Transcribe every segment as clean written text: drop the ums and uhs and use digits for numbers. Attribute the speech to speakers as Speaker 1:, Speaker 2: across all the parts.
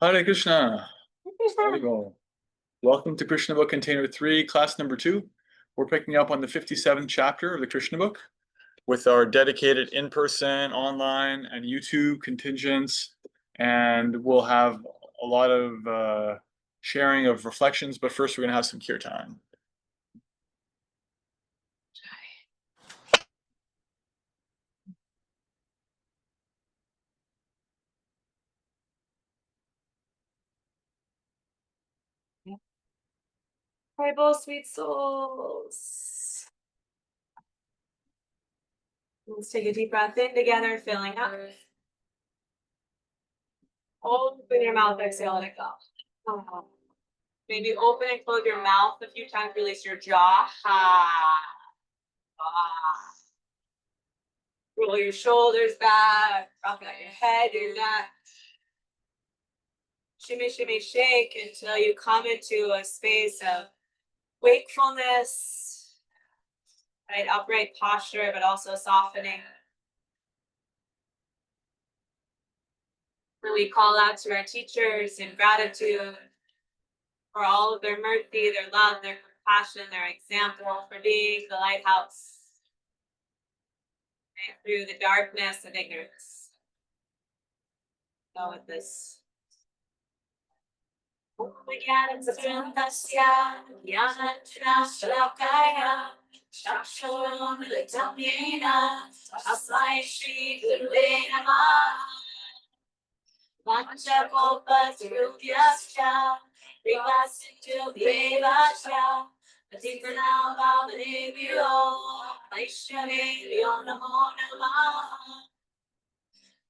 Speaker 1: Hare Krishna. Haribo. Welcome to Krishna Book Container 3, class number 2. We're picking up on the 57th chapter of the Krishna book with our dedicated in-person, online, and YouTube contingents. And we'll have a lot of sharing of reflections, but first we're going to have some kirtan.
Speaker 2: Haribo, sweet souls. Let's take a deep breath in together, filling up. Open your mouth, exhale, let it go. Maybe open and close your mouth a few times, release your jaw. Roll your shoulders back, rock out your head, your neck. Shimmy, shimmy, shake until you come into a space of wakefulness, right? Upright posture, but also softening. Really call out to our teachers in gratitude for all of their mercy, their love, their compassion, their example, for being the lighthouse, right, through the darkness of ignorance. Go with this. Vanchakopatirubhyascha, Vivasintu Devascha, Patitanam Vaishnavebhyo Namo Namah.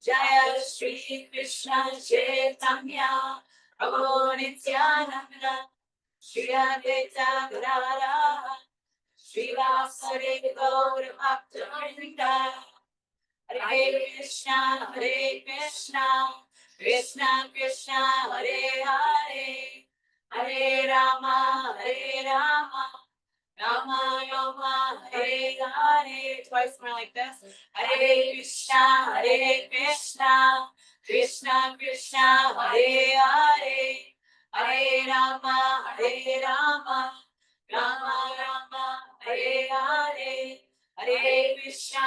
Speaker 2: Jaya Shri Krishna Chaitanya, Prabhu Nityananda, Shri Advaita Gadadhara, Shri Vasudeva Gaura Bhakta-vrinda. Hare Krishna, Krishna Krishna, Hare Hare, Hare Rama, Rama Rama, Hare Hare. Twice more like this. Hare Krishna, Krishna Krishna, Hare Hare, Hare Rama, Rama Rama, Hare Hare. Hare Krishna,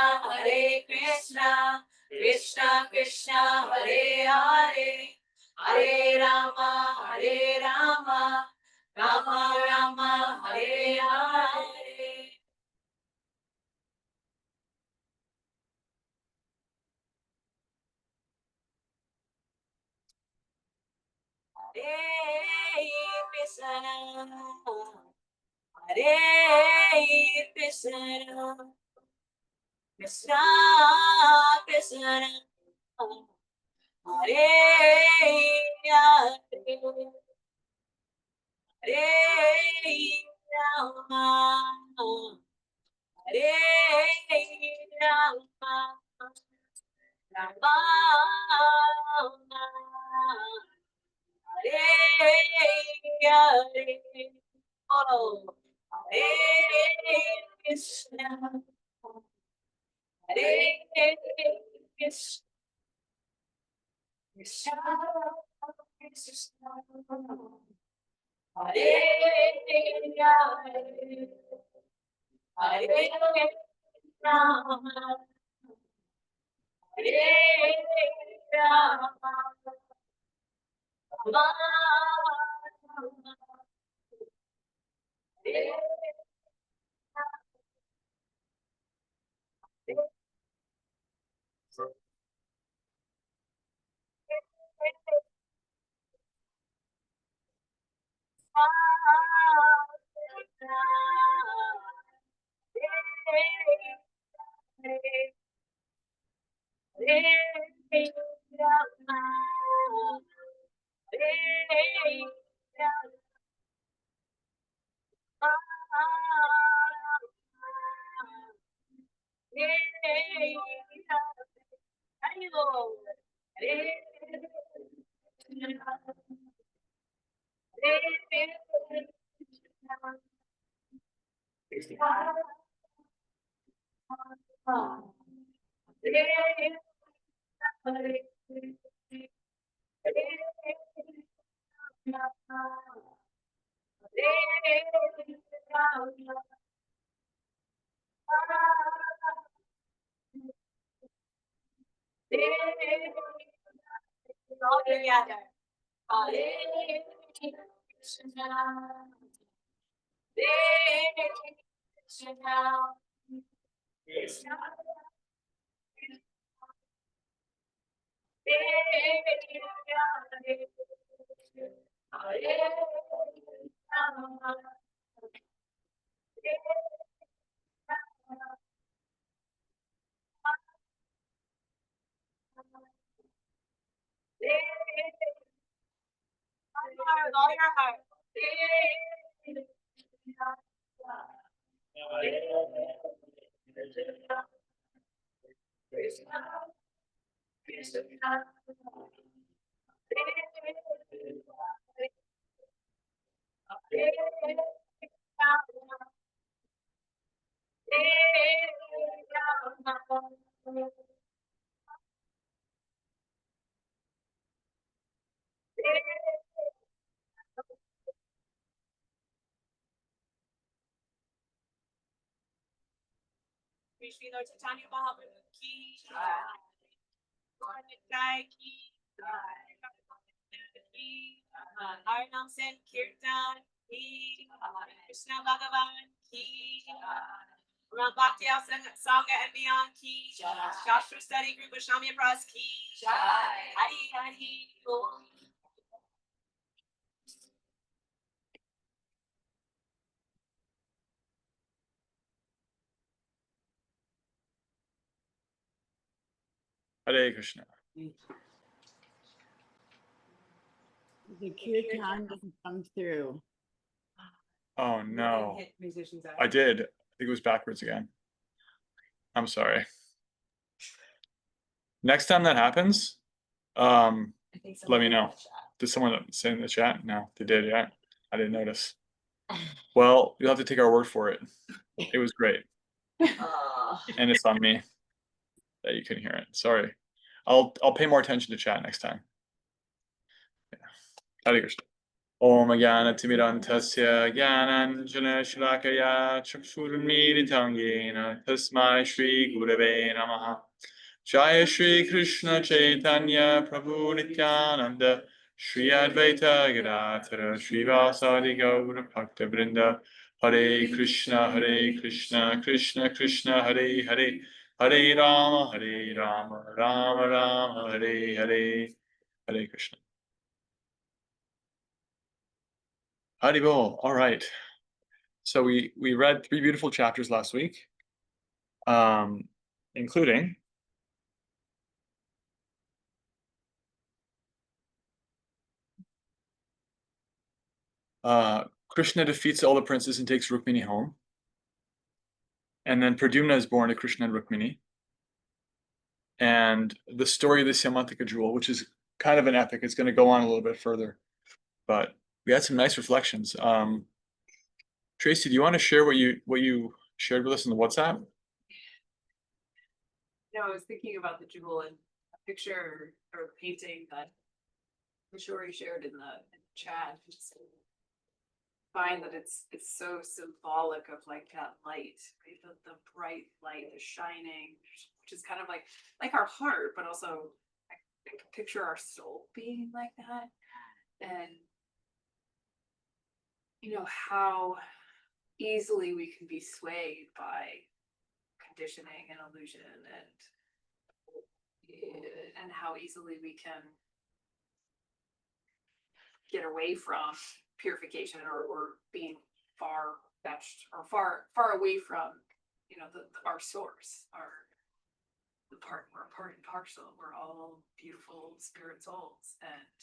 Speaker 2: Krishna Krishna, Hare Hare, Hare Rama, Rama Rama, Hare Hare. Hare Krishna, Hare Krishna, Krishna Krishna, Hare Hare, Hare Rama, Hare Rama, Rama Hare Hare. Oh, Hare Krishna, Hare Krishna, Krishna Krishna, Hare Hare, Hare Rama, Hare Rama, Rama Rama, Hare All together. Hare Krishna. Hare Krishna. Krishna. All your heart. Krishna Lord Chaitanya Mahaprabhu ki jai. Lord Nitai ki jai. Arnam Sen Kirtan ki jai. Krishna Bhagavan ki jai. Ram Bhakti Sangha and beyond ki jai. Shastra Study Group Goswami Pras ki jai. Hari Hari Bol.
Speaker 1: Hare Krishna.
Speaker 3: The kirtan doesn't come through.
Speaker 1: Oh no,
Speaker 4: Hit musicians out.
Speaker 1: I did. I think it was backwards again. I'm sorry. Next time that happens,
Speaker 4: I think
Speaker 1: let me
Speaker 4: someone
Speaker 1: know.
Speaker 4: in the chat.
Speaker 1: Did someone say in the chat? No, they did. Yeah, I didn't notice. Well, you'll have to take our word for it. It was great, and it's on me that you couldn't hear it. Sorry. I'll pay more attention to chat next time. Yeah. Hare Krishna. Om Jnanatimirandasya Jnananjana Shalakaya Chakshurmilitam Yena Tasmai Shri Gurave Namaha. Jaya Shri Krishna Chaitanya Prabhu Nityananda Shri Advaita Gadadhara Shri Vasadi Gaura Bhakta Vrinda. Hare Krishna Krishna Krishna Hare Hare Hare Rama Rama Rama Hare Hare. Hare Krishna. Haribol. All right. So we read 3 beautiful chapters last week, including Krishna defeats all the princes and takes Rukmini home. And then Pradyumna is born to Krishna and Rukmini. And the story of the Syamantika jewel, which is kind of an epic. It's going to go on a little bit further. But we had some nice reflections. Tracy, do you want to share what you shared with us in the WhatsApp?
Speaker 4: No, I was thinking about the jewel and a picture or painting that Mishori shared in the chat. Just find that it's so symbolic of like that light, right? The bright light, the shining, which is kind of like our heart, but also I can picture our soul being like that. And you know how easily we can be swayed by conditioning and illusion, and how easily we can get away from purification or being far fetched or far away from, you know, our source, we're part and parcel. We're all beautiful spirit souls, and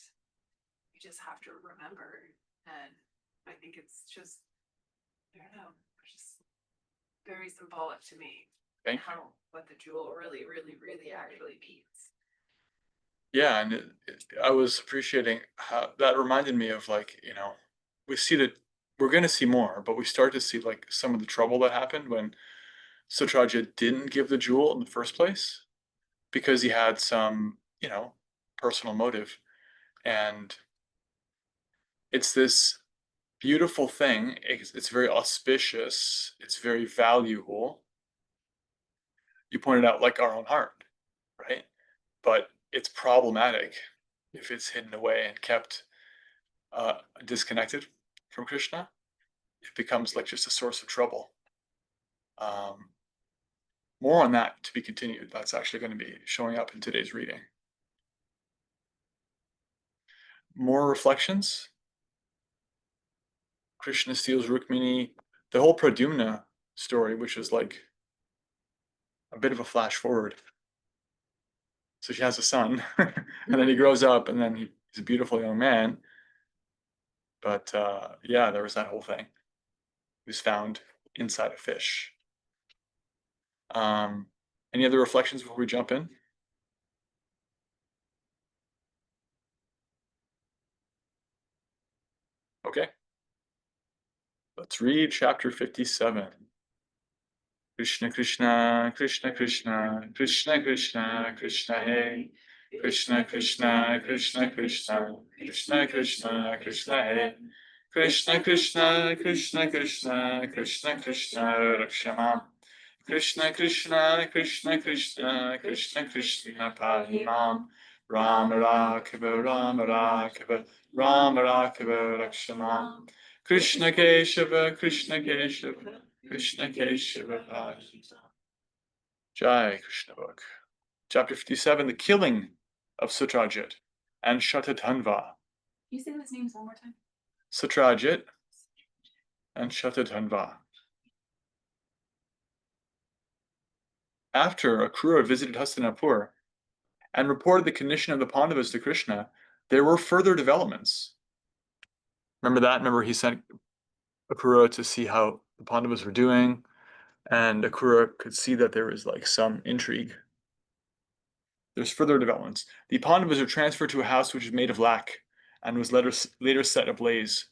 Speaker 4: we just have to remember. And I think it's just, I don't know, it's just very symbolic to me.
Speaker 1: Okay.
Speaker 4: What the jewel really actually means.
Speaker 1: Yeah, and I was appreciating how that reminded me of, like, you know, we see that we're going to see more, but we start to see like some of the trouble that happened when Sutraja didn't give the jewel in the first place because he had some, you know, personal motive. And it's this beautiful thing. It's very auspicious. It's very valuable. You pointed out like our own heart, right? But it's problematic if it's hidden away and kept disconnected from Krishna. It becomes like just a source of trouble. More on that to be continued. That's actually going to be showing up in today's reading. More reflections. Krishna steals Rukmini. The whole Pradyumna story, which is like a bit of a flash forward. So she has a son, and then he grows up, and then he's a beautiful young man. But yeah, there was that whole thing. He was found inside a fish. Any other reflections before we jump in? Okay. Let's read chapter 57. Krishna Krishna, Krishna Krishna, Krishna Krishna, Krishna Hey. Krishna Krishna, Krishna Krishna, Krishna Krishna, Krishna Hey. Krishna Krishna, Krishna Krishna, Krishna Krishna, Rakshamam. Krishna Krishna, Krishna Krishna, Krishna Krishna, Pahimam. Rama Rakhiva, Rama Rakhiva, Rama Rakhiva, Rakshamam. Krishna Keshava, Krishna Keshava, Krishna Keshava, Pahimam. Jai Krishna Book. Chapter 57, the killing of Satrajit and Shatatanva.
Speaker 4: Can you say those names one more time?
Speaker 1: Satrajit and Shatatanva. After Akrura visited Hastinapur and reported the condition of the Pandavas to Krishna, there were further developments. Remember that? Remember he sent Akrura to see how the Pandavas were doing, and Akrura could see that there was like some intrigue. There's further developments. The Pandavas are transferred to a house which is made of lac and was later set ablaze.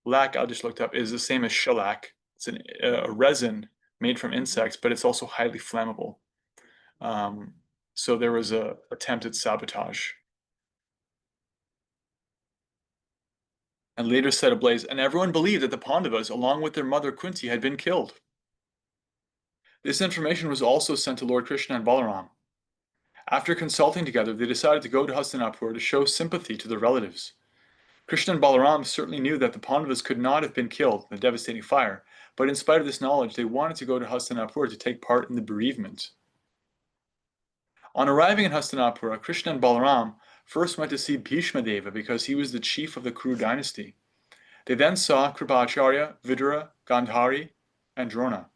Speaker 1: Lac, I just looked up, is the same as shellac. It's a resin made from insects, but it's also highly flammable. So there was an attempt at sabotage. And later set ablaze, and everyone believed that the Pandavas, along with their mother Kunti, had been killed. This information was also sent to Lord Krishna and Balaram. After consulting together, they decided to go to Hastinapur to show sympathy to their relatives. Krishna and Balaram certainly knew that the Pandavas could not have been killed in the devastating fire, but in spite of this knowledge, they wanted to go to Hastinapur to take part in the bereavement. On arriving in Hastinapura, Krishna and Balaram first went to see Bhishma Deva because he was the chief of the Kuru dynasty. They then saw Kripacharya, Vidura, Gandhari, and Drona.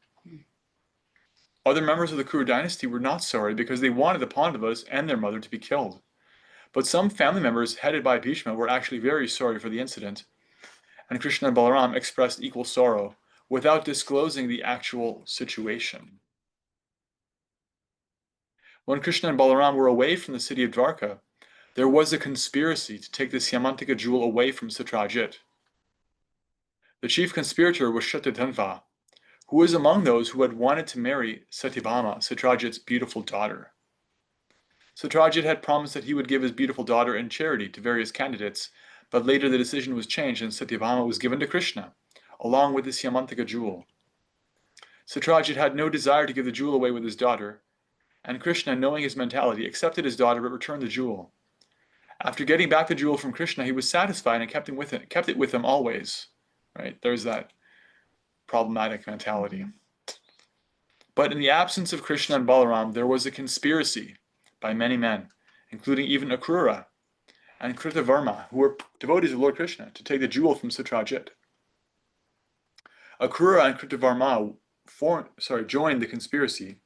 Speaker 1: Other members of the Kuru dynasty were not sorry because they wanted the Pandavas and their mother to be killed. But some family members headed by Bhishma were actually very sorry for the incident, and Krishna and Balaram expressed equal sorrow without disclosing the actual situation. When Krishna and Balaram were away from the city of Dwarka, there was a conspiracy to take the Syamantika jewel away from Satrajit. The chief conspirator was Shatatanva, who was among those who had wanted to marry Satyabhama, Satrajit's beautiful daughter. Satrajit had promised that he would give his beautiful daughter in charity to various candidates, but later the decision was changed and Satyabhama was given to Krishna, along with the Syamantika jewel. Satrajit had no desire to give the jewel away with his daughter, and Krishna, knowing his mentality, accepted his daughter but returned the jewel. After getting back the jewel from Krishna, he was satisfied and kept it with him always. Right? There's that problematic mentality. But in the absence of Krishna and Balaram, there was a conspiracy by many men, including even Akrura and Kritavarma, who were devotees of Lord Krishna, to take the jewel from Satrajit. Akrura and Kritavarma joined the conspiracy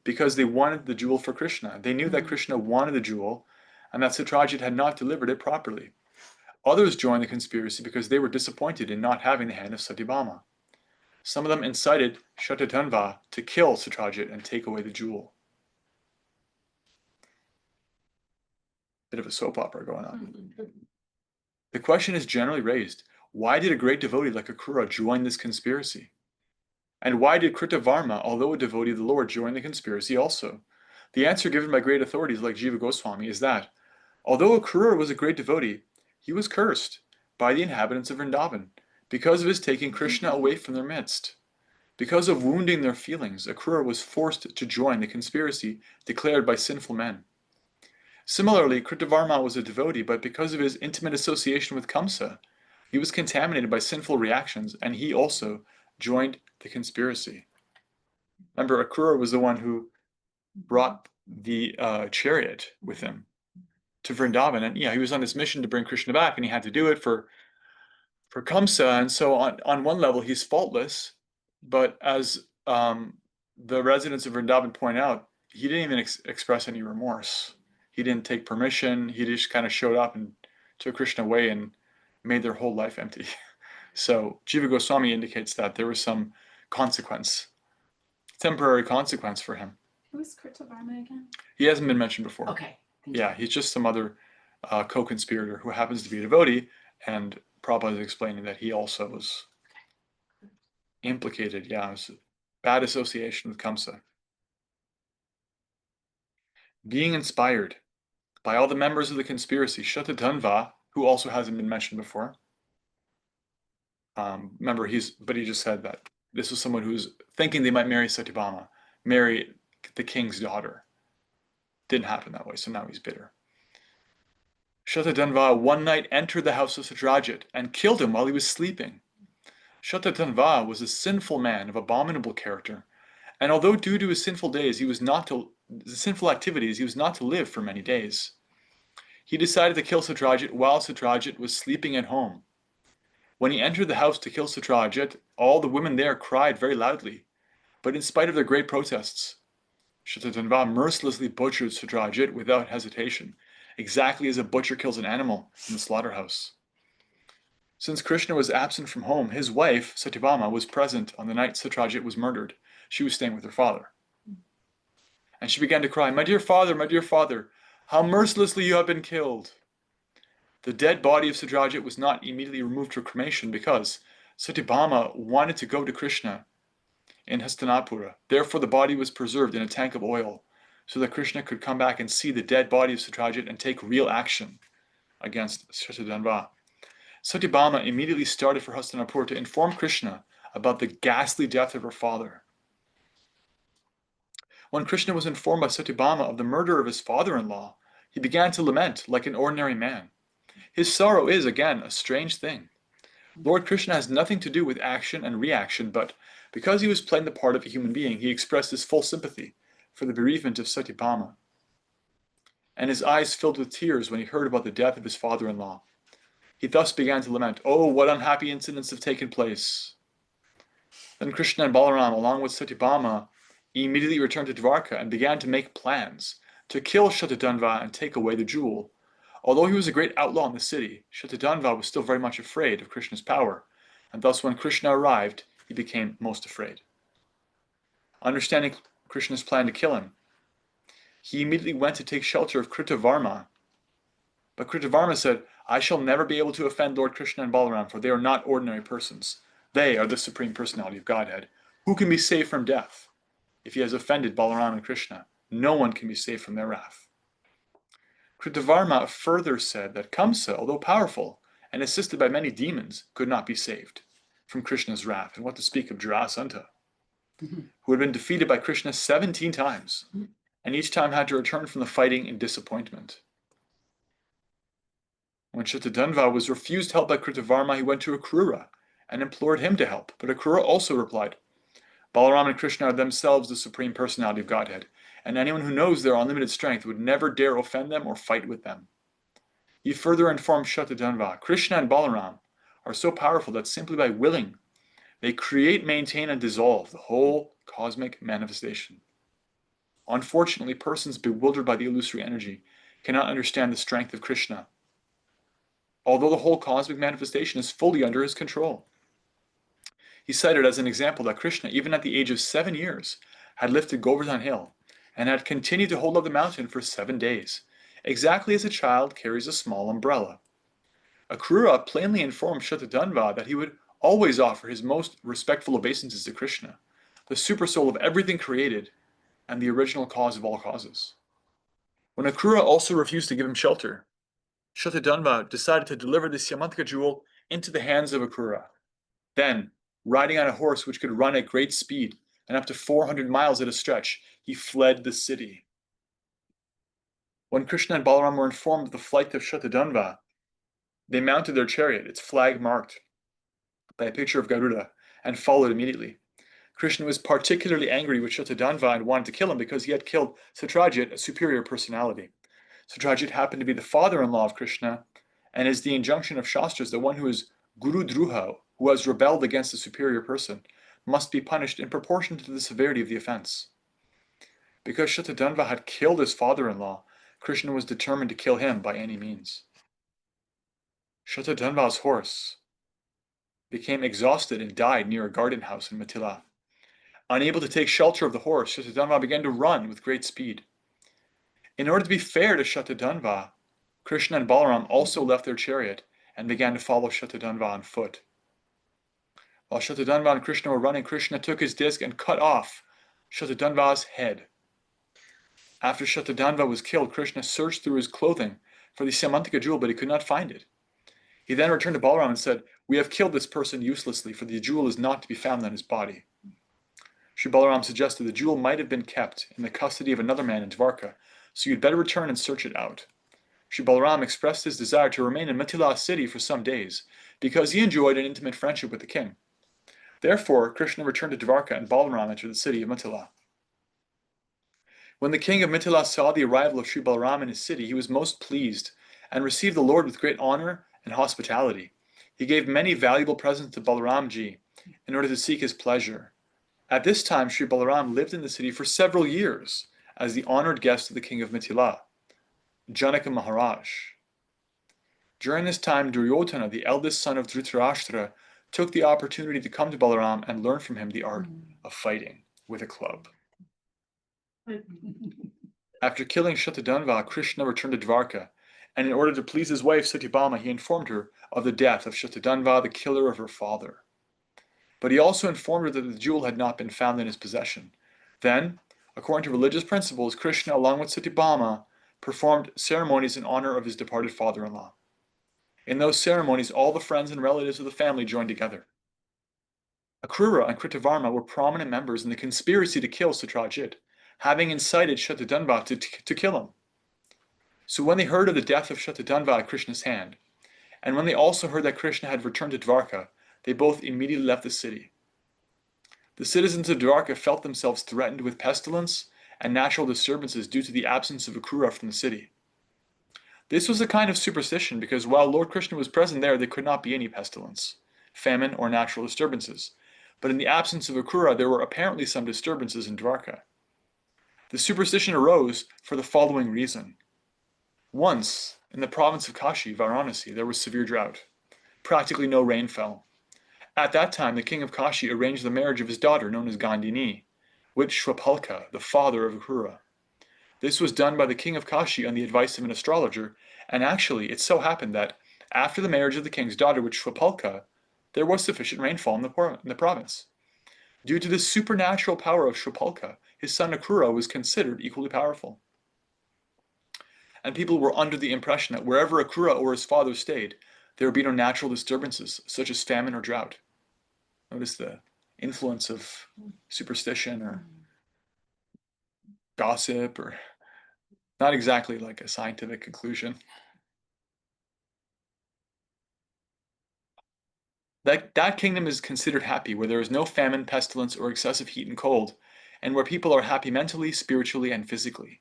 Speaker 1: because they wanted the jewel for Krishna. They knew that Krishna wanted the jewel and that Satrajit had not delivered it properly. Others joined the conspiracy because they were disappointed in not having the hand of Satyabhama. Some of them incited Shatatanva to kill Satrajit and take away the jewel. Bit of a soap opera going on. The question is generally raised, why did a great devotee like Akrura join this conspiracy? And why did Kritavarma, although a devotee of the Lord, join the conspiracy also? The answer given by great authorities like Jiva Goswami is that, although Akrura was a great devotee, he was cursed by the inhabitants of Vrindavan because of his taking Krishna away from their midst. Because of wounding their feelings, Akrura was forced to join the conspiracy declared by sinful men. Similarly, Kritavarma was a devotee, but because of his intimate association with Kamsa, he was contaminated by sinful reactions, and he also joined the conspiracy. Remember, Akrura was the one who brought the chariot with him to Vrindavan, and yeah, he was on this mission to bring Krishna back, and he had to do it for Kamsa, and so on one level he's faultless, but as the residents of Vrindavan point out, he didn't even express any remorse. He didn't take permission. He just kind of showed up and took Krishna away and made their whole life empty. So Jiva Goswami indicates that there was some consequence, temporary consequence for him.
Speaker 4: Who's Kritavarma again?
Speaker 1: He hasn't been mentioned before.
Speaker 3: Okay.
Speaker 1: Yeah, he's just some other co-conspirator who happens to be a devotee, and Prabhupada is explaining that he also was implicated. Yeah, it was a bad association with Kamsa. Being inspired by all the members of the conspiracy, Shatatanva, who also hasn't been mentioned before. Remember, he just said that this was someone who was thinking they might marry Satyabhama, marry the king's daughter. Didn't happen that way, so now he's bitter. Shatatanva one night entered the house of Satyajit and killed him while he was sleeping. Shatatanva was a sinful man of abominable character, and although due to his sinful activities, he was not to live for many days. He decided to kill Satyajit while Satyajit was sleeping at home. When he entered the house to kill Satyajit, all the women there cried very loudly, but in spite of their great protests, Shatatanva mercilessly butchered Satyajit without hesitation, exactly as a butcher kills an animal in the slaughterhouse. Since Krishna was absent from home, his wife, Satyabhama, was present on the night Satyajit was murdered. She was staying with her father. And she began to cry, my dear father, how mercilessly you have been killed." The dead body of Satyajit was not immediately removed for cremation because Satyabhama wanted to go to Krishna in Hastinapura. Therefore, the body was preserved in a tank of oil so that Krishna could come back and see the dead body of Satyajit and take real action against Shatatanva. Satyabhama immediately started for Hastinapur to inform Krishna about the ghastly death of her father. When Krishna was informed by Satyabhama of the murder of his father-in-law, he began to lament like an ordinary man. His sorrow is, again, a strange thing. Lord Krishna has nothing to do with action and reaction, but because he was playing the part of a human being, he expressed his full sympathy for the bereavement of Satyabhama. And his eyes filled with tears when he heard about the death of his father-in-law. He thus began to lament, "Oh, what unhappy incidents have taken place." Then Krishna and Balaram, along with Satyabhama, immediately returned to Dwarka and began to make plans to kill Shatatanva and take away the jewel. Although he was a great outlaw in the city, Shatatanva was still very much afraid of Krishna's power, and thus when Krishna arrived, he became most afraid. Understanding Krishna's plan to kill him, he immediately went to take shelter of Kritavarma. But Kritavarma said, "I shall never be able to offend Lord Krishna and Balaram, for they are not ordinary persons. They are the Supreme Personality of Godhead. Who can be saved from death? If he has offended Balaram and Krishna, no one can be saved from their wrath." Kritavarma further said that Kamsa, although powerful and assisted by many demons, could not be saved from Krishna's wrath, and what to speak of Jarasandha, who had been defeated by Krishna 17 times, and each time had to return from the fighting in disappointment. When Shatatanva was refused help by Kritavarma, he went to Akrura and implored him to help, but Akrura also replied, "Balaram and Krishna are themselves the Supreme Personality of Godhead, and anyone who knows their unlimited strength would never dare offend them or fight with them." He further informed Shatatanva, "Krishna and Balaram are so powerful that simply by willing, they create, maintain, and dissolve the whole cosmic manifestation. Unfortunately, persons bewildered by the illusory energy cannot understand the strength of Krishna, although the whole cosmic manifestation is fully under his control." He cited as an example that Krishna, even at the age of 7 years, had lifted Govardhan Hill and had continued to hold up the mountain for 7 days, exactly as a child carries a small umbrella. Akrura plainly informed Shatatanva that he would always offer his most respectful obeisances to Krishna, the supersoul of everything created and the original cause of all causes. When Akrura also refused to give him shelter, Shatatanva decided to deliver the Syamantaka jewel into the hands of Akrura. Then, riding on a horse which could run at great speed and up to 400 miles at a stretch, he fled the city. When Krishna and Balaram were informed of the flight of Shatadhanva, they mounted their chariot, its flag marked by a picture of Garuda, and followed immediately. Krishna was particularly angry with Shatadhanva and wanted to kill him because he had killed Satyajit, a superior personality. Satyajit happened to be the father-in-law of Krishna, and is the injunction of Shastras that one who is Guru Druha, who has rebelled against a superior person, must be punished in proportion to the severity of the offense. Because Shatadhanva had killed his father-in-law, Krishna was determined to kill him by any means. Shatadhanva's horse became exhausted and died near a garden house in Mithila. Unable to take shelter of the horse, Shatadhanva began to run with great speed. In order to be fair to Shatadhanva, Krishna and Balaram also left their chariot and began to follow Shatadhanva on foot. While Shatadhanva and Krishna were running, Krishna took his disc and cut off Shatadhanva's head. After Shatadhanva was killed, Krishna searched through his clothing for the Samantika jewel, but he could not find it. He then returned to Balaram and said, "We have killed this person uselessly, for the jewel is not to be found on his body." Sri Balaram suggested the jewel might have been kept in the custody of another man in Dvarka, so you'd better return and search it out. Sri Balaram expressed his desire to remain in Mithila city for some days, because he enjoyed an intimate friendship with the king. Therefore, Krishna returned to Dvarka and Balaram entered the city of Mithila. When the king of Mithila saw the arrival of Sri Balaram in his city, he was most pleased and received the Lord with great honor and hospitality. He gave many valuable presents to Balaramji in order to seek his pleasure. At this time, Sri Balaram lived in the city for several years as the honored guest of the king of Mithila, Janaka Maharaj. During this time, Duryodhana, the eldest son of Dhritarashtra, took the opportunity to come to Balaram and learn from him the art of fighting with a club. After killing Shatadhanva, Krishna returned to Dvarka, and in order to please his wife Satyabhama, he informed her of the death of Shatadhanva, the killer of her father. But he also informed her that the jewel had not been found in his possession. Then, according to religious principles, Krishna, along with Satyabhama, performed ceremonies in honor of his departed father-in-law. In those ceremonies, all the friends and relatives of the family joined together. Akrura and Kritavarma were prominent members in the conspiracy to kill Satyajit, having incited Shatadhanva to kill him. So when they heard of the death of Shatadhanva at Krishna's hand, and when they also heard that Krishna had returned to Dvarka, they both immediately left the city. The citizens of Dvarka felt themselves threatened with pestilence and natural disturbances due to the absence of Akrura from the city. This was a kind of superstition because while Lord Krishna was present there could not be any pestilence, famine, or natural disturbances. But in the absence of Akrura, there were apparently some disturbances in Dvarka. The superstition arose for the following reason. Once, in the province of Kashi, Varanasi, there was severe drought. Practically no rain fell. At that time, the king of Kashi arranged the marriage of his daughter, known as Gandhini, with Shwapalka, the father of Akrura. This was done by the king of Kashi on the advice of an astrologer, and actually it so happened that, after the marriage of the king's daughter with Shwapalka, there was sufficient rainfall in the province. Due to the supernatural power of Shwapalka, his son Akrura was considered equally powerful. And people were under the impression that wherever Akrura or his father stayed, there would be no natural disturbances, such as famine or drought. Notice the influence of superstition or gossip, or not exactly like a scientific conclusion. That kingdom is considered happy, where there is no famine, pestilence, or excessive heat and cold, and where people are happy mentally, spiritually, and physically.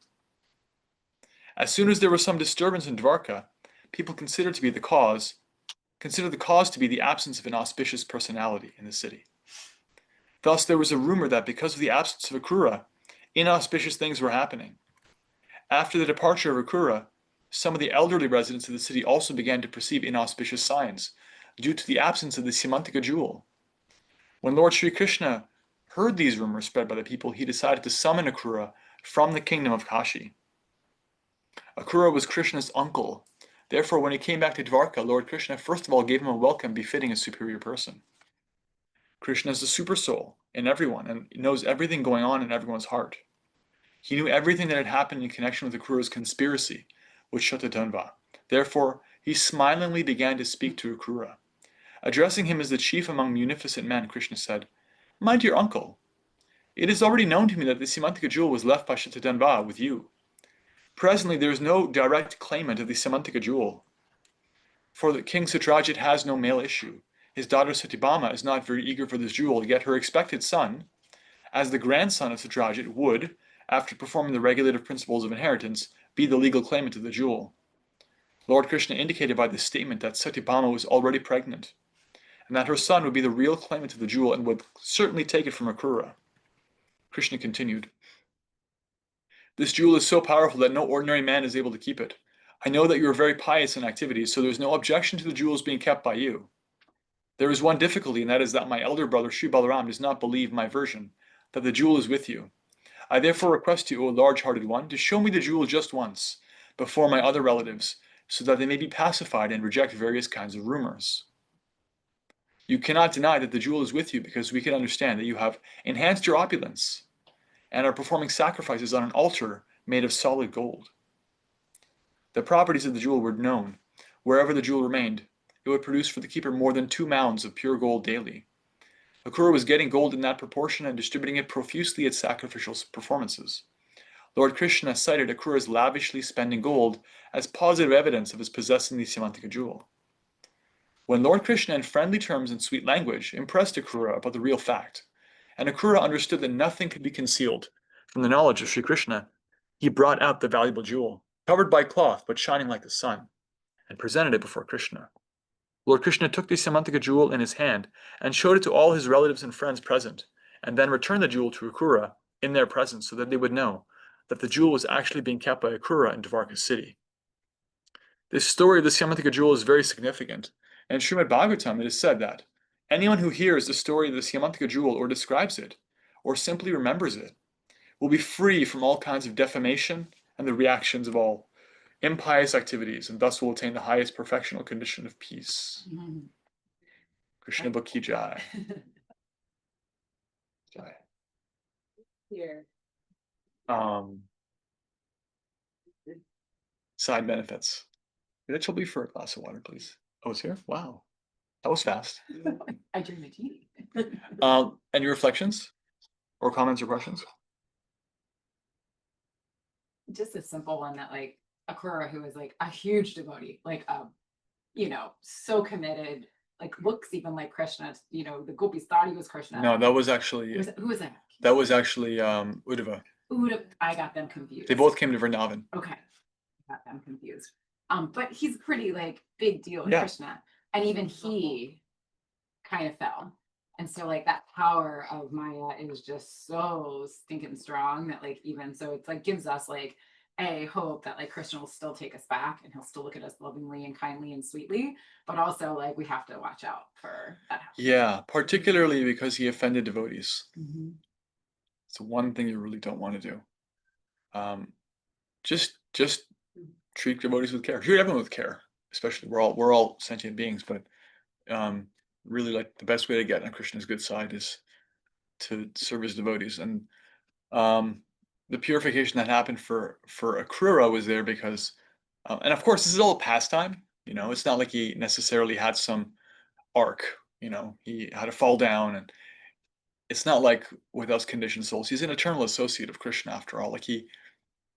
Speaker 1: As soon as there was some disturbance in Dvarka, people considered the cause to be the absence of an auspicious personality in the city. Thus, there was a rumor that because of the absence of Akrura, inauspicious things were happening. After the departure of Akrura, some of the elderly residents of the city also began to perceive inauspicious signs due to the absence of the Samantika jewel. When Lord Sri Krishna heard these rumors spread by the people, he decided to summon Akrura from the kingdom of Kashi. Akrura was Krishna's uncle. Therefore, when he came back to Dvarka, Lord Krishna first of all gave him a welcome befitting a superior person. Krishna is the super soul in everyone and knows everything going on in everyone's heart. He knew everything that had happened in connection with Akrura's conspiracy with Shatadhanva. Therefore, he smilingly began to speak to Akrura. Addressing him as the chief among munificent men, Krishna said, "My dear uncle, it is already known to me that the Samantika jewel was left by Shatadhanva with you. Presently, there is no direct claimant of the Samantika jewel, for the King Satrajit has no male issue. His daughter Satyabhama is not very eager for this jewel, yet her expected son, as the grandson of Satrajit, would, after performing the regulative principles of inheritance, be the legal claimant of the jewel. Lord Krishna indicated by this statement that Satyabhama was already pregnant, and that her son would be the real claimant of the jewel and would certainly take it from Akrura. Krishna continued, "This jewel is so powerful that no ordinary man is able to keep it. I know that you are very pious in activities, so there is no objection to the jewels being kept by you. There is one difficulty, and that is that my elder brother Sri Balaram does not believe my version, that the jewel is with you. I therefore request you, O large-hearted one, to show me the jewel just once, before my other relatives, so that they may be pacified and reject various kinds of rumors. You cannot deny that the jewel is with you because we can understand that you have enhanced your opulence and are performing sacrifices on an altar made of solid gold. The properties of the jewel were known. Wherever the jewel remained, it would produce for the keeper more than 2 mounds of pure gold daily. Akrura was getting gold in that proportion and distributing it profusely at sacrificial performances. Lord Krishna cited Akrura's lavishly spending gold as positive evidence of his possessing the Samantika jewel. When Lord Krishna, in friendly terms and sweet language, impressed Akrura about the real fact, and Akrura understood that nothing could be concealed from the knowledge of Sri Krishna, he brought out the valuable jewel, covered by cloth but shining like the sun, and presented it before Krishna. Lord Krishna took the Samantika jewel in his hand and showed it to all his relatives and friends present, and then returned the jewel to Akrura in their presence so that they would know that the jewel was actually being kept by Akrura in Dvarka city. This story of the Samantika jewel is very significant, and in Srimad Bhagavatam it is said that anyone who hears the story of the Samantika jewel or describes it, or simply remembers it, will be free from all kinds of defamation and the reactions of all impious activities, and thus will attain the highest perfectional condition of peace.
Speaker 3: Mhm.
Speaker 1: Krishna Bhakti Jai. Jai.
Speaker 3: Here.
Speaker 1: Side benefits. Could I trouble you for a glass of water, please? Oh, it's here? Wow. That was fast.
Speaker 3: I drink a tea.
Speaker 1: Any reflections or comments or questions?
Speaker 5: Just a simple one that like Akrura, who is like a huge devotee, like so committed, like looks even like Krishna. The gopis thought he was Krishna.
Speaker 1: No, that was actually
Speaker 5: Who was that?
Speaker 1: that was actually Uddhava.
Speaker 5: I got them confused.
Speaker 1: They both came to Vrindavan.
Speaker 5: Okay, got them confused. But he's pretty like big deal in
Speaker 1: Yeah.
Speaker 5: Krishna, and even he kind of fell. And so like that power of Maya is just so stinking strong that like even so it's like gives us like a hope that like Krishna will still take us back and he'll still look at us lovingly and kindly and sweetly, but also like we have to watch out for that happening.
Speaker 1: Yeah, particularly because he offended devotees.
Speaker 5: Mhm.
Speaker 1: It's one thing you really don't want to do. Just treat devotees with care. Treat everyone with care. Especially we're all sentient beings, but really like the best way to get on Krishna's good side is to serve his devotees. And the purification that happened for Akrura was there because, and of course this is all a pastime. It's not like he necessarily had some arc. He had to fall down, and it's not like with us conditioned souls. He's an eternal associate of Krishna after all. Like he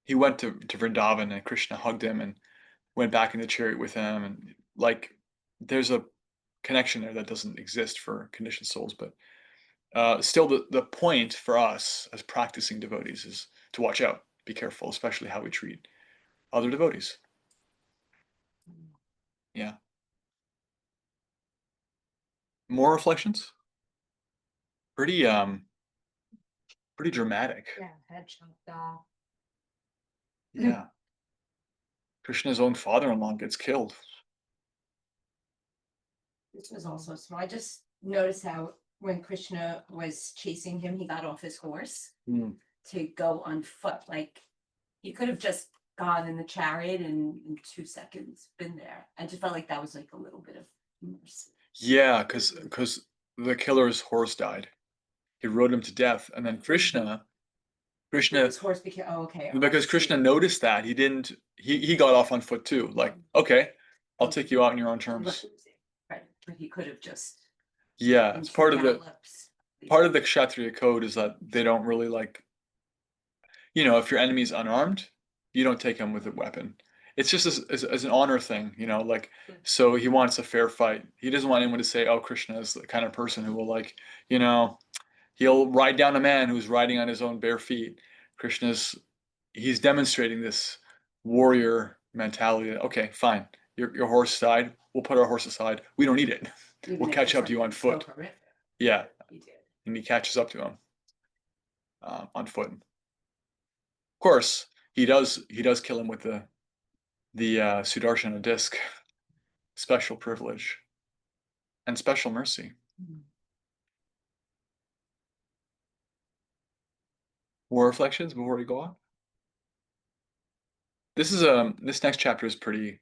Speaker 1: went to Vrindavan and Krishna hugged him and went back in the chariot with him, and like there's a connection there that doesn't exist for conditioned souls. But still the point for us as practicing devotees is to watch out, be careful, especially how we treat other devotees. Yeah. More reflections? Pretty dramatic.
Speaker 6: Yeah, head chopped off.
Speaker 1: Yeah. Krishna's own father-in-law gets killed.
Speaker 6: This was also small. I just noticed how when Krishna was chasing him, he got off his horse
Speaker 1: Mm.
Speaker 6: to go on foot. Like he could have just gone in the chariot and in 2 seconds been there. I just felt like that was like a little bit of mercy.
Speaker 1: Yeah, because the killer's horse died. He rode him to death, and then Krishna,
Speaker 6: His horse became okay.
Speaker 1: because Krishna noticed that he didn't, he got off on foot too. Like, okay, I'll take you out on your own terms.
Speaker 6: Right, but he could have just.
Speaker 1: Yeah,
Speaker 6: in
Speaker 1: it's
Speaker 6: two
Speaker 1: part of the
Speaker 6: gallops.
Speaker 1: Kshatriya code is that they don't really like, if your enemy's unarmed, you don't take him with a weapon. It's just as an honor thing, you know, like, so he wants a fair fight. He doesn't want anyone to say, oh, Krishna is the kind of person who will, like, you know, he'll ride down a man who's riding on his own bare feet. He's demonstrating this warrior mentality. Okay, fine. Your horse died. We'll put our horse aside. We don't need it.
Speaker 5: Even
Speaker 1: We'll
Speaker 5: if
Speaker 1: catch
Speaker 5: it's
Speaker 1: up to you on
Speaker 5: something so
Speaker 1: foot.
Speaker 5: horrific,
Speaker 1: Yeah,
Speaker 5: he did.
Speaker 1: and he catches up to him on foot. Of course, he does kill him with the Sudarshana disc, special privilege and special mercy. More reflections before we go on? This next chapter is pretty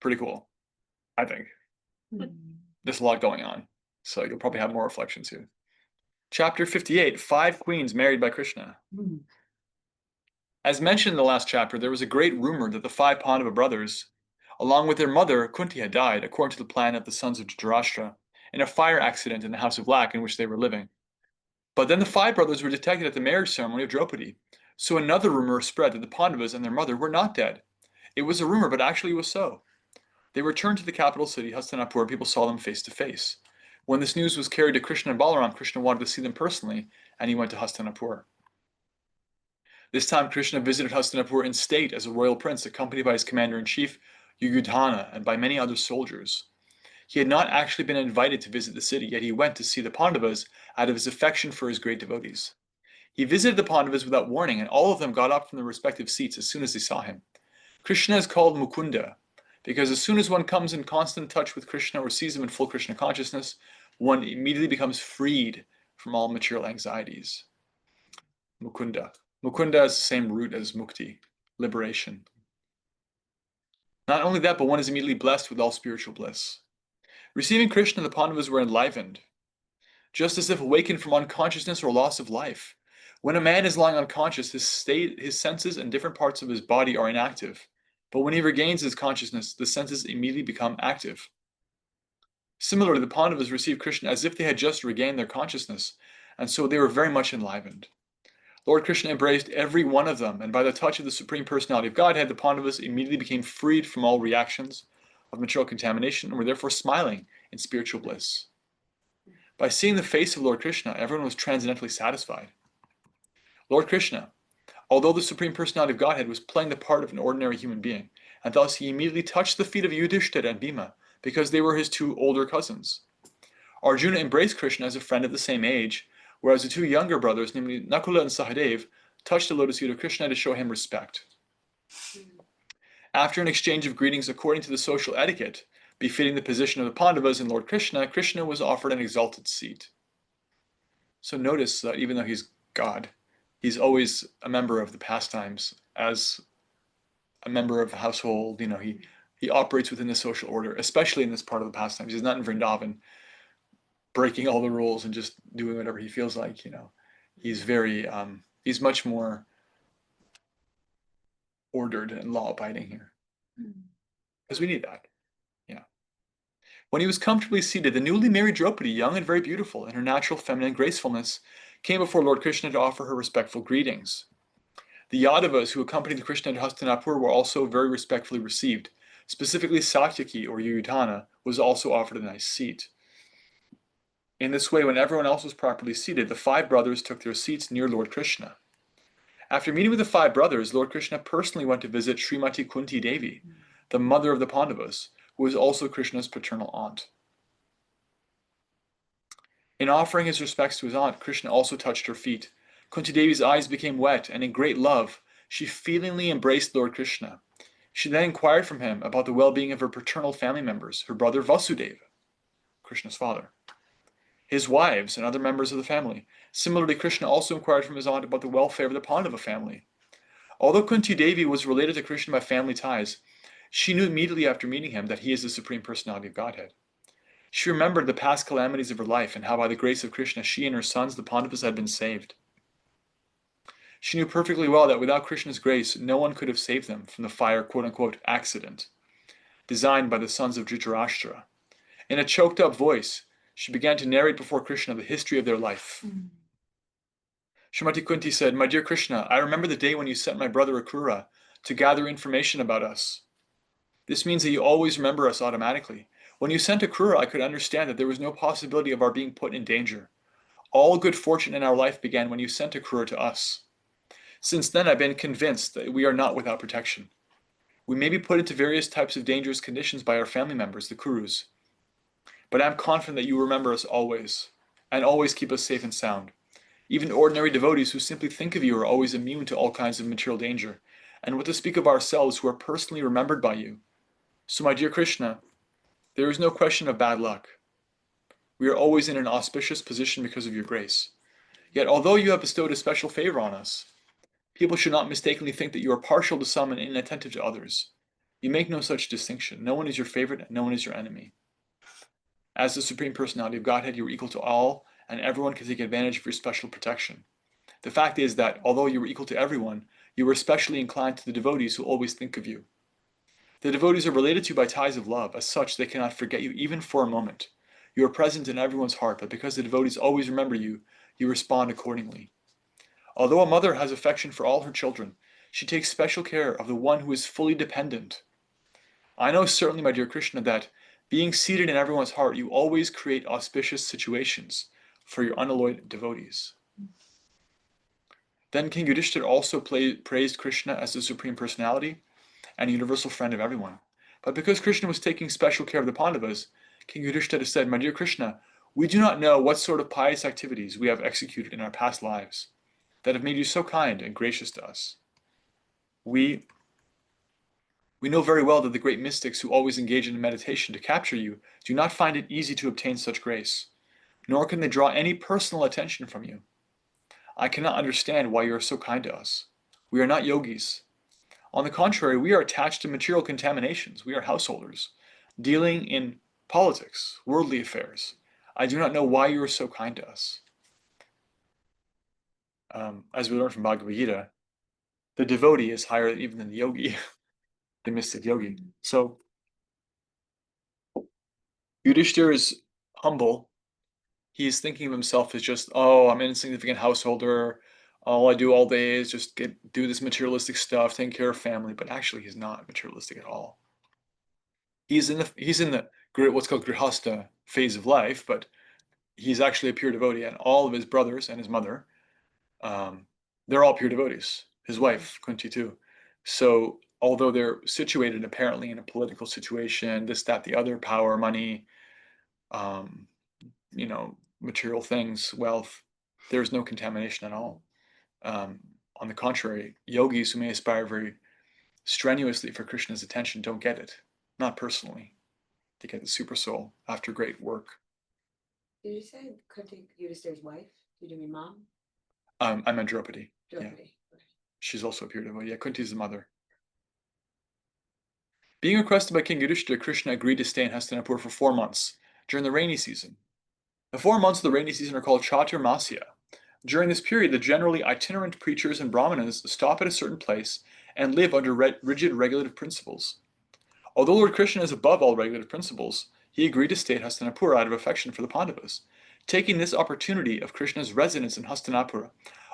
Speaker 1: cool, I think. There's a lot going on, so you'll probably have more reflections here. Chapter 58, 5 queens married by Krishna. As mentioned in the last chapter, there was a great rumor that the 5 Pandava brothers, along with their mother, Kunti, had died, according to the plan of the sons of Dhritarashtra, in a fire accident in the house of Lac in which they were living. But then the 5 brothers were detected at the marriage ceremony of Draupadi, so another rumor spread that the Pandavas and their mother were not dead. It was a rumor, but actually it was so. They returned to the capital city, Hastinapur, and people saw them face to face. When this news was carried to Krishna and Balaram, Krishna wanted to see them personally, and he went to Hastinapur. This time Krishna visited Hastinapur in state as a royal prince, accompanied by his commander-in-chief, Yuyudhana, and by many other soldiers. He had not actually been invited to visit the city, yet he went to see the Pandavas out of his affection for his great devotees. He visited the Pandavas without warning, and all of them got up from their respective seats as soon as they saw him. Krishna is called Mukunda, because as soon as one comes in constant touch with Krishna or sees him in full Krishna consciousness, one immediately becomes freed from all material anxieties. Mukunda. Mukunda is the same root as mukti, liberation. Not only that, but one is immediately blessed with all spiritual bliss. Receiving Krishna, the Pandavas were enlivened, just as if awakened from unconsciousness or loss of life. When a man is lying unconscious, his senses and different parts of his body are inactive. But when he regains his consciousness, the senses immediately become active. Similarly, the Pandavas received Krishna as if they had just regained their consciousness, and so they were very much enlivened. Lord Krishna embraced every one of them, and by the touch of the Supreme Personality of Godhead, the Pandavas immediately became freed from all reactions of material contamination and were therefore smiling in spiritual bliss. By seeing the face of Lord Krishna, everyone was transcendently satisfied. Lord Krishna, although the Supreme Personality of Godhead, was playing the part of an ordinary human being, and thus he immediately touched the feet of Yudhishthira and Bhima, because they were his 2 older cousins. Arjuna embraced Krishna as a friend of the same age, whereas the 2 younger brothers, namely Nakula and Sahadev, touched the lotus feet of Krishna to show him respect. After an exchange of greetings according to the social etiquette, befitting the position of the Pandavas and Lord Krishna, Krishna was offered an exalted seat. So notice that even though he's God, he's always a member of the pastimes, as a member of the household. You know, he operates within the social order, especially in this part of the pastimes. He's not in Vrindavan breaking all the rules and just doing whatever he feels like. You know, he's very he's much more ordered and law-abiding here, because we need that. Yeah. When he was comfortably seated, the newly married Draupadi, young and very beautiful in her natural feminine gracefulness, came before Lord Krishna to offer her respectful greetings. The Yadavas who accompanied Krishna to Hastinapur were also very respectfully received. Specifically, Satyaki, or Yuyudhana, was also offered a nice seat. In this way, when everyone else was properly seated, the 5 brothers took their seats near Lord Krishna. After meeting with the 5 brothers, Lord Krishna personally went to visit Srimati Kunti Devi, the mother of the Pandavas, who was also Krishna's paternal aunt. In offering his respects to his aunt, Krishna also touched her feet. Kunti Devi's eyes became wet, and in great love, she feelingly embraced Lord Krishna. She then inquired from him about the well-being of her paternal family members, her brother Vasudeva, Krishna's father, his wives, and other members of the family. Similarly, Krishna also inquired from his aunt about the welfare of the Pandava family. Although Kunti Devi was related to Krishna by family ties, she knew immediately after meeting him that he is the Supreme Personality of Godhead. She remembered the past calamities of her life and how by the grace of Krishna she and her sons, the Pandavas, had been saved. She knew perfectly well that without Krishna's grace, no one could have saved them from the fire, quote-unquote, accident, designed by the sons of Dhritarashtra. In a choked-up voice, she began to narrate before Krishna the history of their life. Srimati Kunti said, "My dear Krishna, I remember the day when you sent my brother Akrura to gather information about us. This means that you always remember us automatically. When you sent Akrura, I could understand that there was no possibility of our being put in danger. All good fortune in our life began when you sent Akrura to us. Since then, I've been convinced that we are not without protection. We may be put into various types of dangerous conditions by our family members, the Kurus. But I'm confident that you remember us always, and always keep us safe and sound. Even ordinary devotees who simply think of you are always immune to all kinds of material danger, and what to speak of ourselves who are personally remembered by you. So my dear Krishna, there is no question of bad luck. We are always in an auspicious position because of your grace. Yet although you have bestowed a special favor on us, people should not mistakenly think that you are partial to some and inattentive to others. You make no such distinction. No one is your favorite and no one is your enemy. As the Supreme Personality of Godhead, you are equal to all, and everyone can take advantage of your special protection. The fact is that, although you are equal to everyone, you are especially inclined to the devotees who always think of you. The devotees are related to you by ties of love. As such, they cannot forget you even for a moment. You are present in everyone's heart, but because the devotees always remember you, you respond accordingly. Although a mother has affection for all her children, she takes special care of the one who is fully dependent. I know certainly, my dear Krishna, that being seated in everyone's heart, you always create auspicious situations for your unalloyed devotees. Then King Yudhishthira also praised Krishna as the Supreme Personality and universal friend of everyone. But because Krishna was taking special care of the Pandavas, King Yudhishthira said, my dear Krishna, we do not know what sort of pious activities we have executed in our past lives that have made you so kind and gracious to us. We know very well that the great mystics who always engage in meditation to capture you do not find it easy to obtain such grace, nor can they draw any personal attention from you. I cannot understand why you are so kind to us. We are not yogis. On the contrary, we are attached to material contaminations. We are householders, dealing in politics, worldly affairs. I do not know why you are so kind to us. As we learn from Bhagavad Gita, the devotee is higher even than the yogi, the mystic yogi. So Yudhishthira is humble. He's thinking of himself as just, oh, I'm an insignificant householder. All I do all day is just do this materialistic stuff, take care of family. But actually, he's not materialistic at all. He's in the what's called grihastha phase of life, but he's actually a pure devotee, and all of his brothers and his mother, they're all pure devotees. His wife Kunti too. So although they're situated apparently in a political situation, this, that, the other, power, money, material things, wealth, there's no contamination at all. On the contrary, yogis who may aspire very strenuously for Krishna's attention don't get it, not personally. They get the super soul after great work.
Speaker 3: Did you say Kunti Yudhishthira's wife? Did you mean mom?
Speaker 1: I meant Draupadi.
Speaker 3: Draupadi.
Speaker 1: Yeah. She's also a pure devotee. Yeah, Kunti's the mother. Being requested by King Yudhishthira, Krishna agreed to stay in Hastinapur for 4 months during the rainy season. The 4 months of the rainy season are called Chaturmasya. During this period, the generally itinerant preachers and brahmanas stop at a certain place and live under rigid regulative principles. Although Lord Krishna is above all regulative principles, he agreed to stay at Hastinapura out of affection for the Pandavas. Taking this opportunity of Krishna's residence in Hastinapura,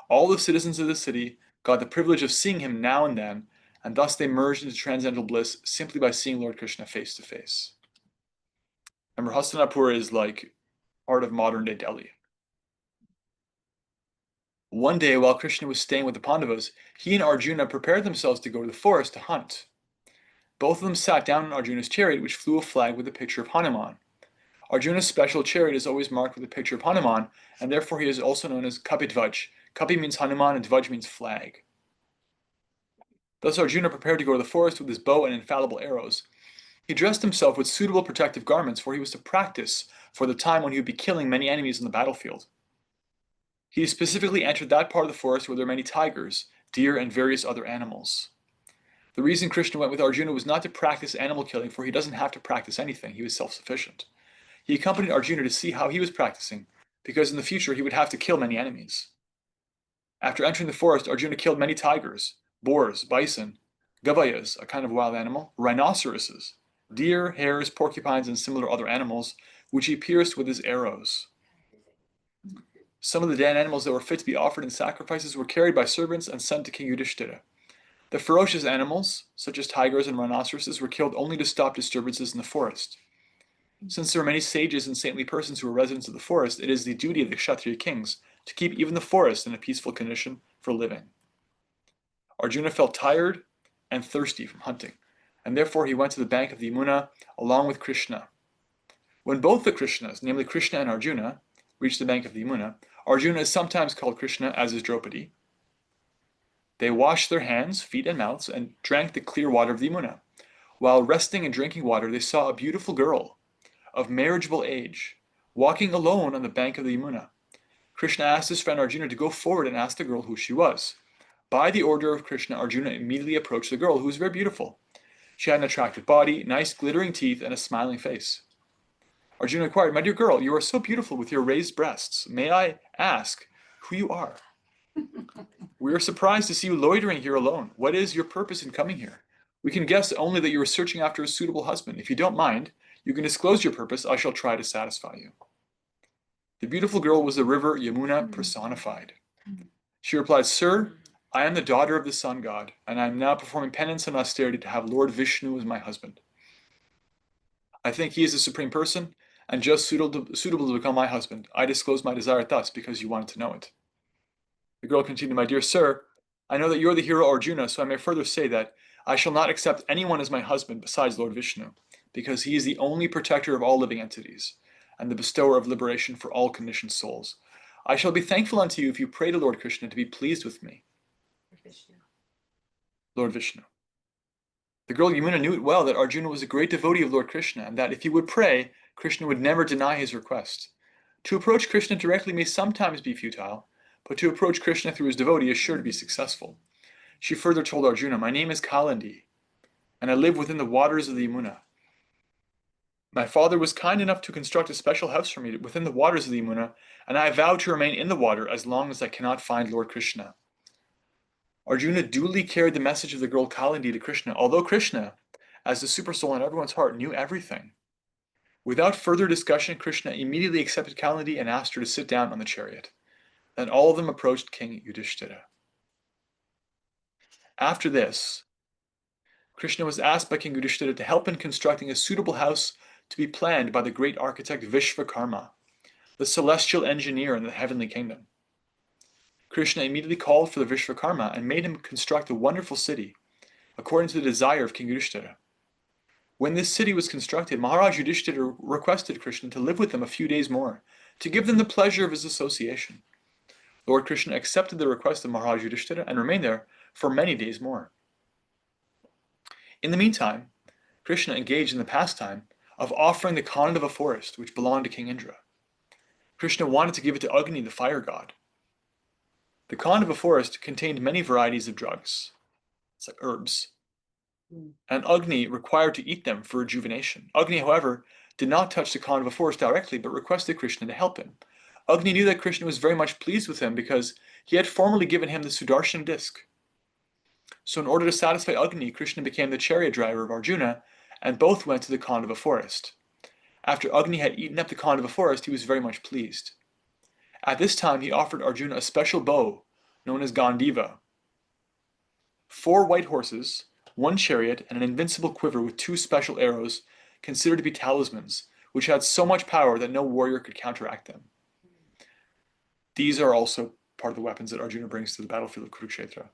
Speaker 1: all the citizens of the city got the privilege of seeing him now and then, and thus they merged into transcendental bliss simply by seeing Lord Krishna face to face. Remember, Hastinapura is like part of modern-day Delhi. One day, while Krishna was staying with the Pandavas, he and Arjuna prepared themselves to go to the forest to hunt. Both of them sat down in Arjuna's chariot, which flew a flag with a picture of Hanuman. Arjuna's special chariot is always marked with a picture of Hanuman, and therefore he is also known as Kapidvaj. Kapi means Hanuman, and Dvaj means flag. Thus Arjuna prepared to go to the forest with his bow and infallible arrows. He dressed himself with suitable protective garments, for he was to practice for the time when he would be killing many enemies on the battlefield. He specifically entered that part of the forest where there are many tigers, deer, and various other animals. The reason Krishna went with Arjuna was not to practice animal killing, for he doesn't have to practice anything. He was self-sufficient. He accompanied Arjuna to see how he was practicing, because in the future he would have to kill many enemies. After entering the forest, Arjuna killed many tigers, boars, bison, gavayas, a kind of wild animal, rhinoceroses, deer, hares, porcupines, and similar other animals, which he pierced with his arrows. Some of the dead animals that were fit to be offered in sacrifices were carried by servants and sent to King Yudhishthira. The ferocious animals, such as tigers and rhinoceroses, were killed only to stop disturbances in the forest. Since there are many sages and saintly persons who are residents of the forest, it is the duty of the Kshatriya kings to keep even the forest in a peaceful condition for living. Arjuna felt tired and thirsty from hunting, and therefore he went to the bank of the Yamuna along with Krishna. When both the Krishnas, namely Krishna and Arjuna, reached the bank of the Yamuna, Arjuna is sometimes called Krishna, as is Draupadi. They washed their hands, feet, and mouths and drank the clear water of the Yamuna. While resting and drinking water, they saw a beautiful girl of marriageable age, walking alone on the bank of the Yamuna. Krishna asked his friend Arjuna to go forward and ask the girl who she was. By the order of Krishna, Arjuna immediately approached the girl, who was very beautiful. She had an attractive body, nice glittering teeth, and a smiling face. Arjuna inquired, "My dear girl, you are so beautiful with your raised breasts. May I ask who you are? We are surprised to see you loitering here alone. What is your purpose in coming here? We can guess only that you are searching after a suitable husband. If you don't mind, you can disclose your purpose. I shall try to satisfy you." The beautiful girl was the river Yamuna personified. She replied, "Sir, I am the daughter of the sun god, and I am now performing penance and austerity to have Lord Vishnu as my husband. I think he is the supreme person and just suitable to become my husband. I disclose my desire thus because you wanted to know it." The girl continued, "My dear sir, I know that you are the hero Arjuna, so I may further say that I shall not accept anyone as my husband besides Lord Vishnu, because he is the only protector of all living entities and the bestower of liberation for all conditioned souls. I shall be thankful unto you if you pray to Lord Krishna to be pleased with me." Lord Vishnu. The girl Yamuna knew it well that Arjuna was a great devotee of Lord Krishna, and that if he would pray, Krishna would never deny his request. To approach Krishna directly may sometimes be futile, but to approach Krishna through his devotee is sure to be successful. She further told Arjuna, "My name is Kalandi, and I live within the waters of the Yamuna. My father was kind enough to construct a special house for me within the waters of the Yamuna, and I vow to remain in the water as long as I cannot find Lord Krishna." Arjuna duly carried the message of the girl Kalandi to Krishna, although Krishna, as the supersoul in everyone's heart, knew everything. Without further discussion, Krishna immediately accepted Kalandi and asked her to sit down on the chariot. Then all of them approached King Yudhishthira. After this, Krishna was asked by King Yudhishthira to help in constructing a suitable house to be planned by the great architect Vishvakarma, the celestial engineer in the heavenly kingdom. Krishna immediately called for the Vishvakarma and made him construct a wonderful city, according to the desire of King Yudhishthira. When this city was constructed, Maharaj Yudhishthira requested Krishna to live with them a few days more, to give them the pleasure of his association. Lord Krishna accepted the request of Maharaj Yudhishthira and remained there for many days more. In the meantime, Krishna engaged in the pastime of offering the content of a forest which belonged to King Indra. Krishna wanted to give it to Agni, the fire god. The content of a forest contained many varieties of drugs, it's like herbs, and Agni required to eat them for rejuvenation. Agni, however, did not touch the content of a forest directly, but requested Krishna to help him. Agni knew that Krishna was very much pleased with him because he had formerly given him the Sudarshan disc. So in order to satisfy Agni, Krishna became the chariot driver of Arjuna, and both went to the content of a forest. After Agni had eaten up the content of a forest, he was very much pleased. At this time, he offered Arjuna a special bow, known as Gandiva, 4 white horses, 1 chariot, and an invincible quiver with 2 special arrows, considered to be talismans, which had so much power that no warrior could counteract them. These are also part of the weapons that Arjuna brings to the battlefield of Kurukshetra.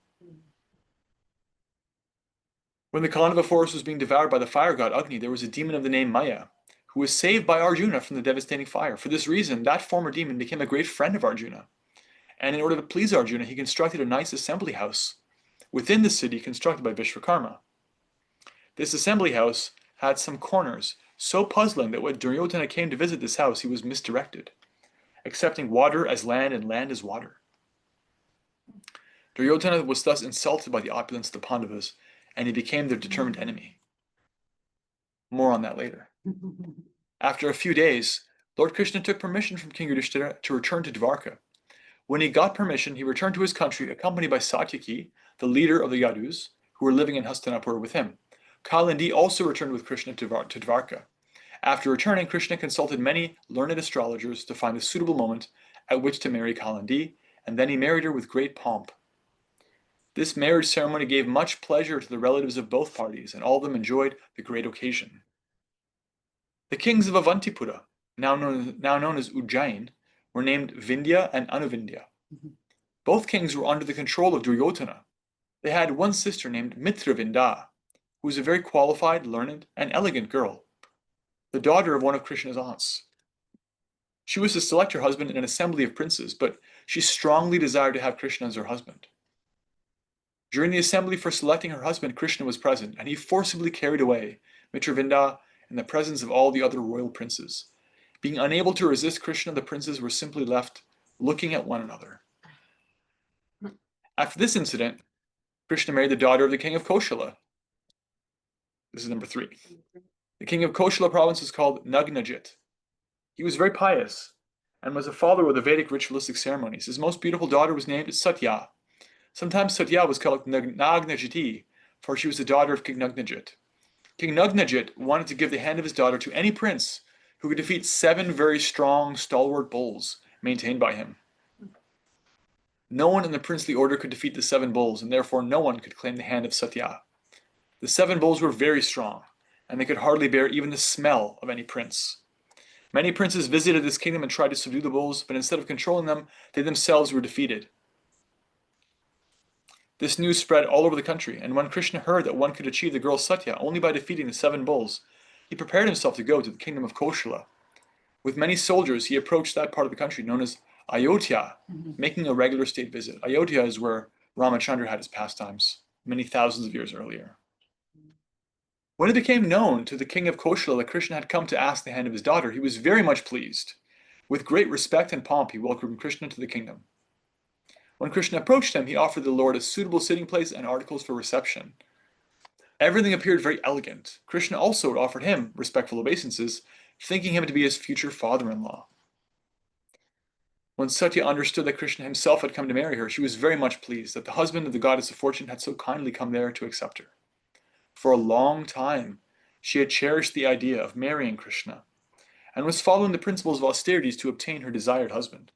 Speaker 1: When the content of a forest was being devoured by the fire god Agni, there was a demon of the name Maya, who was saved by Arjuna from the devastating fire. For this reason, that former demon became a great friend of Arjuna. And in order to please Arjuna, he constructed a nice assembly house within the city constructed by Vishvakarma. This assembly house had some corners so puzzling that when Duryodhana came to visit this house, he was misdirected, accepting water as land and land as water. Duryodhana was thus insulted by the opulence of the Pandavas, and he became their determined enemy. More on that later. After a few days, Lord Krishna took permission from King Yudhishthira to return to Dvarka. When he got permission, he returned to his country accompanied by Satyaki, the leader of the Yadus, who were living in Hastinapur with him. Kalandi also returned with Krishna to Dvarka. After returning, Krishna consulted many learned astrologers to find a suitable moment at which to marry Kalandi, and then he married her with great pomp. This marriage ceremony gave much pleasure to the relatives of both parties, and all of them enjoyed the great occasion. The kings of Avantipura, now known as Ujjain, were named Vindhya and Anuvindhya. Both kings were under the control of Duryodhana. They had one sister named Mitravinda, who was a very qualified, learned, and elegant girl, the daughter of one of Krishna's aunts. She was to select her husband in an assembly of princes, but she strongly desired to have Krishna as her husband. During the assembly for selecting her husband, Krishna was present, and he forcibly carried away Mitravinda in the presence of all the other royal princes. Being unable to resist Krishna, the princes were simply left looking at one another. After this incident, Krishna married the daughter of the king of Koshala. This is number 3. The king of Koshala province is called Nagnajit. He was very pious and was a follower of the Vedic ritualistic ceremonies. His most beautiful daughter was named Satya. Sometimes Satya was called Nagnajiti, for she was the daughter of King Nagnajit. King Nagnajit wanted to give the hand of his daughter to any prince who could defeat 7 very strong, stalwart bulls maintained by him. No one in the princely order could defeat the 7 bulls, and therefore no one could claim the hand of Satya. The 7 bulls were very strong, and they could hardly bear even the smell of any prince. Many princes visited this kingdom and tried to subdue the bulls, but instead of controlling them, they themselves were defeated. This news spread all over the country, and when Krishna heard that one could achieve the girl Satya only by defeating the 7 bulls, he prepared himself to go to the kingdom of Koshala. With many soldiers, he approached that part of the country known as Ayodhya, making a regular state visit. Ayodhya is where Ramachandra had his pastimes many thousands of years earlier. When it became known to the king of Koshala that Krishna had come to ask the hand of his daughter, he was very much pleased. With great respect and pomp, he welcomed Krishna to the kingdom. When Krishna approached him, he offered the Lord a suitable sitting place and articles for reception. Everything appeared very elegant. Krishna also offered him respectful obeisances, thinking him to be his future father-in-law. When Satya understood that Krishna himself had come to marry her, she was very much pleased that the husband of the goddess of fortune had so kindly come there to accept her. For a long time, she had cherished the idea of marrying Krishna, and was following the principles of austerities to obtain her desired husband.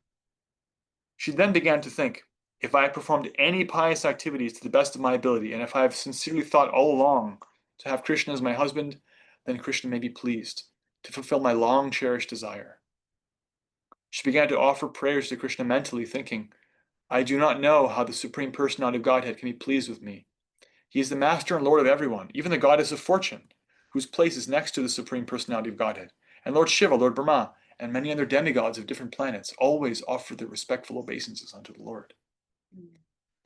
Speaker 1: She then began to think, if I have performed any pious activities to the best of my ability, and if I have sincerely thought all along to have Krishna as my husband, then Krishna may be pleased to fulfill my long cherished desire. She began to offer prayers to Krishna mentally, thinking, I do not know how the Supreme Personality of Godhead can be pleased with me. He is the master and lord of everyone, even the goddess of fortune, whose place is next to the Supreme Personality of Godhead, and Lord Shiva, Lord Brahma, and many other demigods of different planets always offer their respectful obeisances unto the Lord.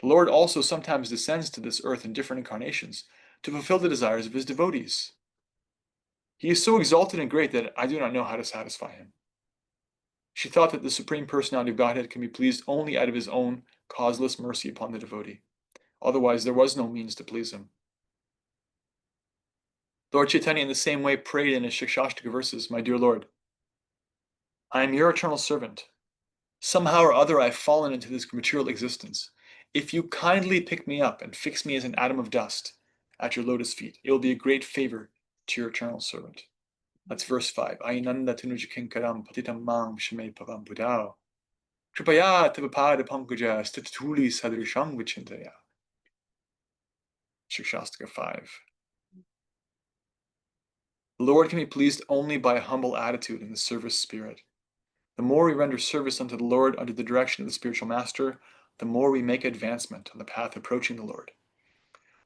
Speaker 1: The Lord also sometimes descends to this earth in different incarnations to fulfill the desires of his devotees. He is so exalted and great that I do not know how to satisfy him. She thought that the Supreme Personality of Godhead can be pleased only out of his own causeless mercy upon the devotee. Otherwise, there was no means to please him. Lord Chaitanya in the same way prayed in his Shikshashtaka verses, My dear Lord, I am your eternal servant. Somehow or other I have fallen into this material existence. If you kindly pick me up and fix me as an atom of dust at your lotus feet, it will be a great favor to your eternal servant. That's verse 5. Ainanda tanujakinkaram patitam mang shame pavam budao. Kripaya tavapada pankaja statuli sadrisham vichintaya. Shikshashtaka 5. The Lord can be pleased only by a humble attitude in the service spirit. The more we render service unto the Lord under the direction of the spiritual master, the more we make advancement on the path approaching the Lord.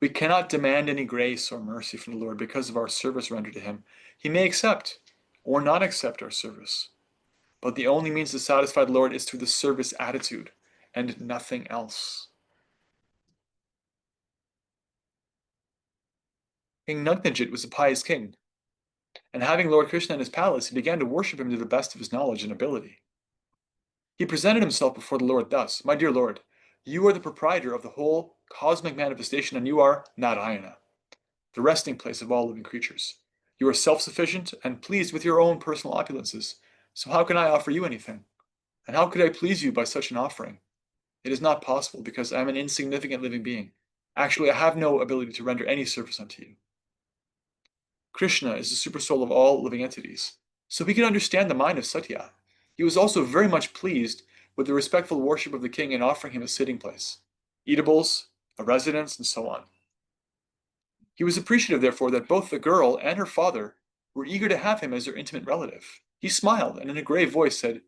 Speaker 1: We cannot demand any grace or mercy from the Lord because of our service rendered to him. He may accept or not accept our service, but the only means to satisfy the Lord is through the service attitude and nothing else. King Nagnajit was a pious king, and having Lord Krishna in his palace, he began to worship him to the best of his knowledge and ability. He presented himself before the Lord thus, My dear Lord, you are the proprietor of the whole cosmic manifestation, and you are Narayana, the resting place of all living creatures. You are self-sufficient and pleased with your own personal opulences, so how can I offer you anything? And how could I please you by such an offering? It is not possible, because I am an insignificant living being. Actually, I have no ability to render any service unto you. Krishna is the supersoul of all living entities, so he could understand the mind of Satya. He was also very much pleased with the respectful worship of the king in offering him a sitting place, eatables, a residence, and so on. He was appreciative, therefore, that both the girl and her father were eager to have him as their intimate relative. He smiled and in a grave voice said,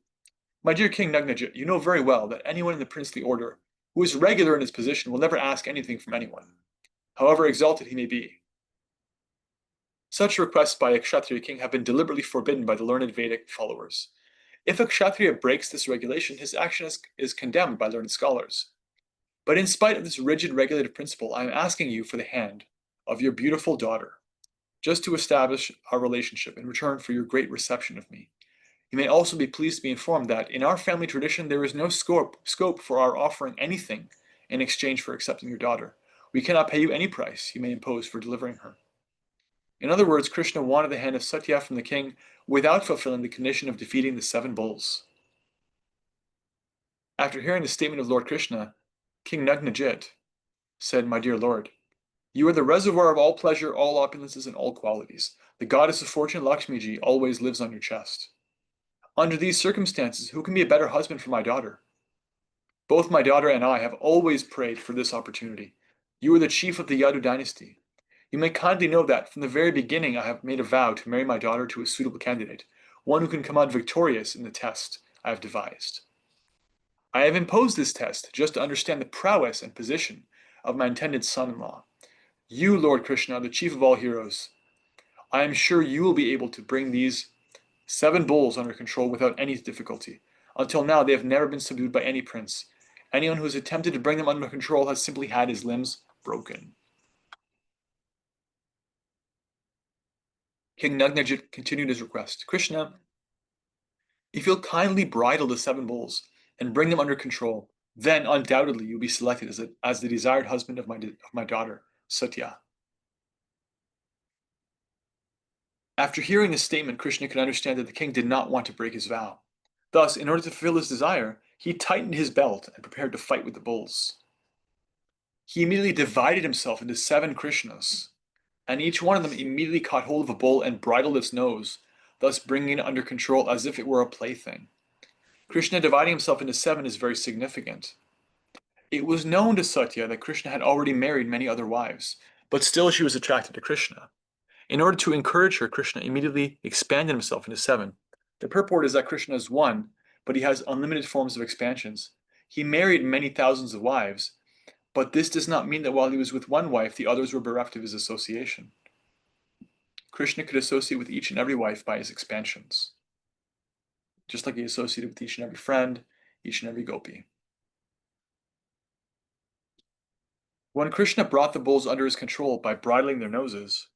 Speaker 1: "My dear King Nugnajit, you know very well that anyone in the princely order who is regular in his position will never ask anything from anyone, however exalted he may be. Such requests by a Kshatriya king have been deliberately forbidden by the learned Vedic followers. If a Kshatriya breaks this regulation, his action is condemned by learned scholars. But in spite of this rigid regulative principle, I am asking you for the hand of your beautiful daughter, just to establish our relationship in return for your great reception of me. You may also be pleased to be informed that in our family tradition there is no scope for our offering anything in exchange for accepting your daughter. We cannot pay you any price you may impose for delivering her." In other words, Krishna wanted the hand of Satya from the king without fulfilling the condition of defeating the 7 bulls. After hearing the statement of Lord Krishna, King Nugnajit said, "My dear Lord, you are the reservoir of all pleasure, all opulences, and all qualities. The goddess of fortune, Lakshmiji, always lives on your chest. Under these circumstances, who can be a better husband for my daughter? Both my daughter and I have always prayed for this opportunity. You are the chief of the Yadu dynasty. You may kindly know that from the very beginning I have made a vow to marry my daughter to a suitable candidate, one who can come out victorious in the test I have devised. I have imposed this test just to understand the prowess and position of my intended son-in-law. You, Lord Krishna, are the chief of all heroes. I am sure you will be able to bring these 7 bulls under control without any difficulty. Until now, they have never been subdued by any prince. Anyone who has attempted to bring them under control has simply had his limbs broken." King Nugnajit continued his request. "Krishna, if you'll kindly bridle the 7 bulls and bring them under control, then undoubtedly you'll be selected as the desired husband of my daughter, Satya." After hearing this statement, Krishna could understand that the king did not want to break his vow. Thus, in order to fulfill his desire, he tightened his belt and prepared to fight with the bulls. He immediately divided himself into 7 Krishnas, and each one of them immediately caught hold of a bull and bridled its nose, thus bringing it under control as if it were a plaything. Krishna dividing himself into 7 is very significant. It was known to Satya that Krishna had already married many other wives, but still she was attracted to Krishna. In order to encourage her, Krishna immediately expanded himself into 7. The purport is that Krishna is one, but he has unlimited forms of expansions. He married many thousands of wives, but this does not mean that while he was with one wife, the others were bereft of his association. Krishna could associate with each and every wife by his expansions, just like he associated with each and every friend, each and every gopi. When Krishna brought the bulls under his control by bridling their noses,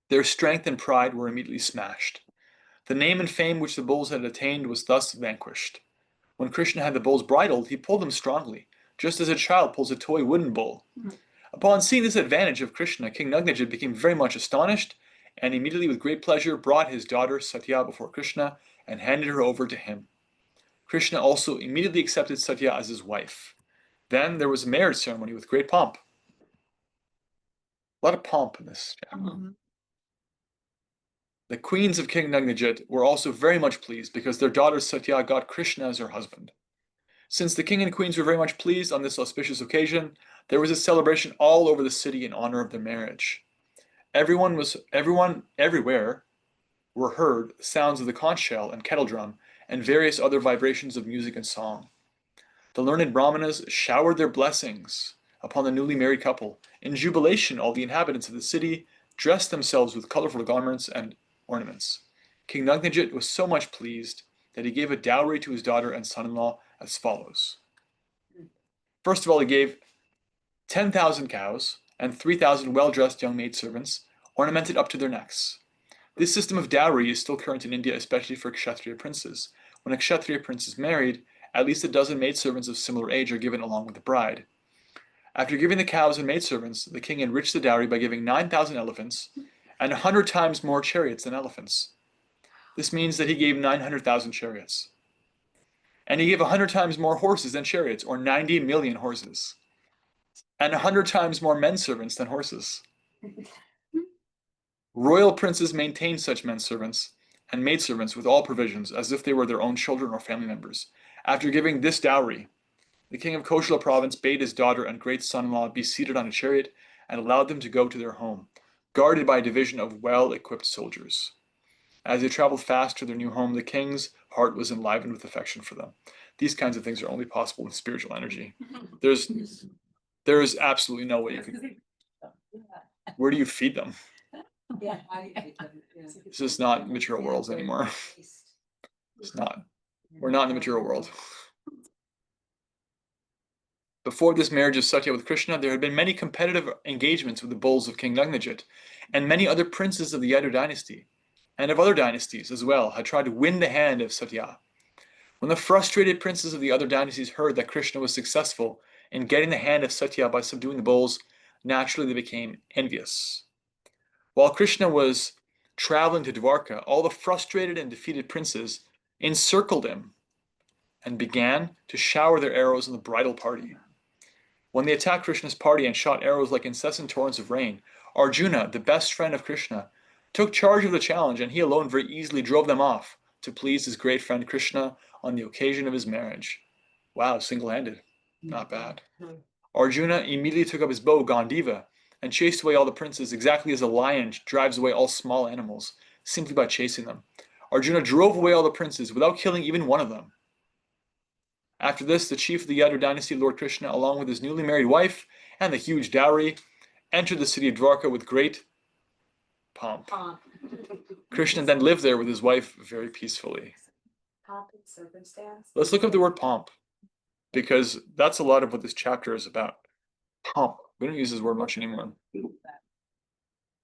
Speaker 1: their strength and pride were immediately smashed. The name and fame which the bulls had attained was thus vanquished. When Krishna had the bulls bridled, he pulled them strongly, just as a child pulls a toy wooden bull. Upon seeing this advantage of Krishna, King Nugnajit became very much astonished, and immediately with great pleasure brought his daughter Satya before Krishna and handed her over to him. Krishna also immediately accepted Satya as his wife. Then there was a marriage ceremony with great pomp. A lot of pomp in this chapter. The queens of King Nugnajit were also very much pleased because their daughter Satya got Krishna as her husband. Since the king and queens were very much pleased on this auspicious occasion, there was a celebration all over the city in honor of their marriage. Everywhere were heard sounds of the conch shell and kettle drum and various other vibrations of music and song. The learned brahmanas showered their blessings upon the newly married couple. In jubilation, all the inhabitants of the city dressed themselves with colorful garments and ornaments. King Nugnajit was so much pleased that he gave a dowry to his daughter and son-in-law as follows. First of all, he gave 10,000 cows and 3,000 well-dressed young maidservants, ornamented up to their necks. This system of dowry is still current in India, especially for Kshatriya princes. When a Kshatriya prince is married, at least a dozen maidservants of similar age are given along with the bride. After giving the cows and maidservants, the king enriched the dowry by giving 9,000 elephants and 100 times more chariots than elephants. This means that he gave 900,000 chariots. And he gave 100 times more horses than chariots, or 90 million horses. And 100 times more men servants than horses. Royal princes maintained such men servants and maidservants with all provisions, as if they were their own children or family members. After giving this dowry, The king of Koshala province bade his daughter and great son-in-law be seated on a chariot and allowed them to go to their home, guarded by a division of well-equipped soldiers. As they traveled fast to their new home, the king's heart was enlivened with affection for them. These kinds of things are only possible with spiritual energy. There is absolutely no way you can. Where do you feed them?
Speaker 3: Yeah. how do you think of it? Yeah.
Speaker 1: This is not material worlds anymore. It's not. We're not in the material world. Before this marriage of Satya with Krishna, there had been many competitive engagements with the bulls of King Nagnajit, and many other princes of the Yadu dynasty, and of other dynasties as well, had tried to win the hand of Satya. When the frustrated princes of the other dynasties heard that Krishna was successful in getting the hand of Satya by subduing the bulls, naturally they became envious. While Krishna was traveling to Dwarka, all the frustrated and defeated princes encircled him and began to shower their arrows on the bridal party. When they attacked Krishna's party and shot arrows like incessant torrents of rain, Arjuna, the best friend of Krishna, took charge of the challenge, and he alone very easily drove them off to please his great friend Krishna on the occasion of his marriage. Wow, single-handed. Not bad. Arjuna immediately took up his bow, Gandiva, and chased away all the princes exactly as a lion drives away all small animals, simply by chasing them. Arjuna drove away all the princes without killing even one of them. After this, the chief of the Yadu dynasty, Lord Krishna, along with his newly married wife and the huge dowry, entered the city of Dwarka with great pomp. Krishna then lived there with his wife very peacefully.
Speaker 3: Pomp and circumstance.
Speaker 1: Let's look up the word pomp, because that's a lot of what this chapter is about. Pomp. We don't use this word much anymore.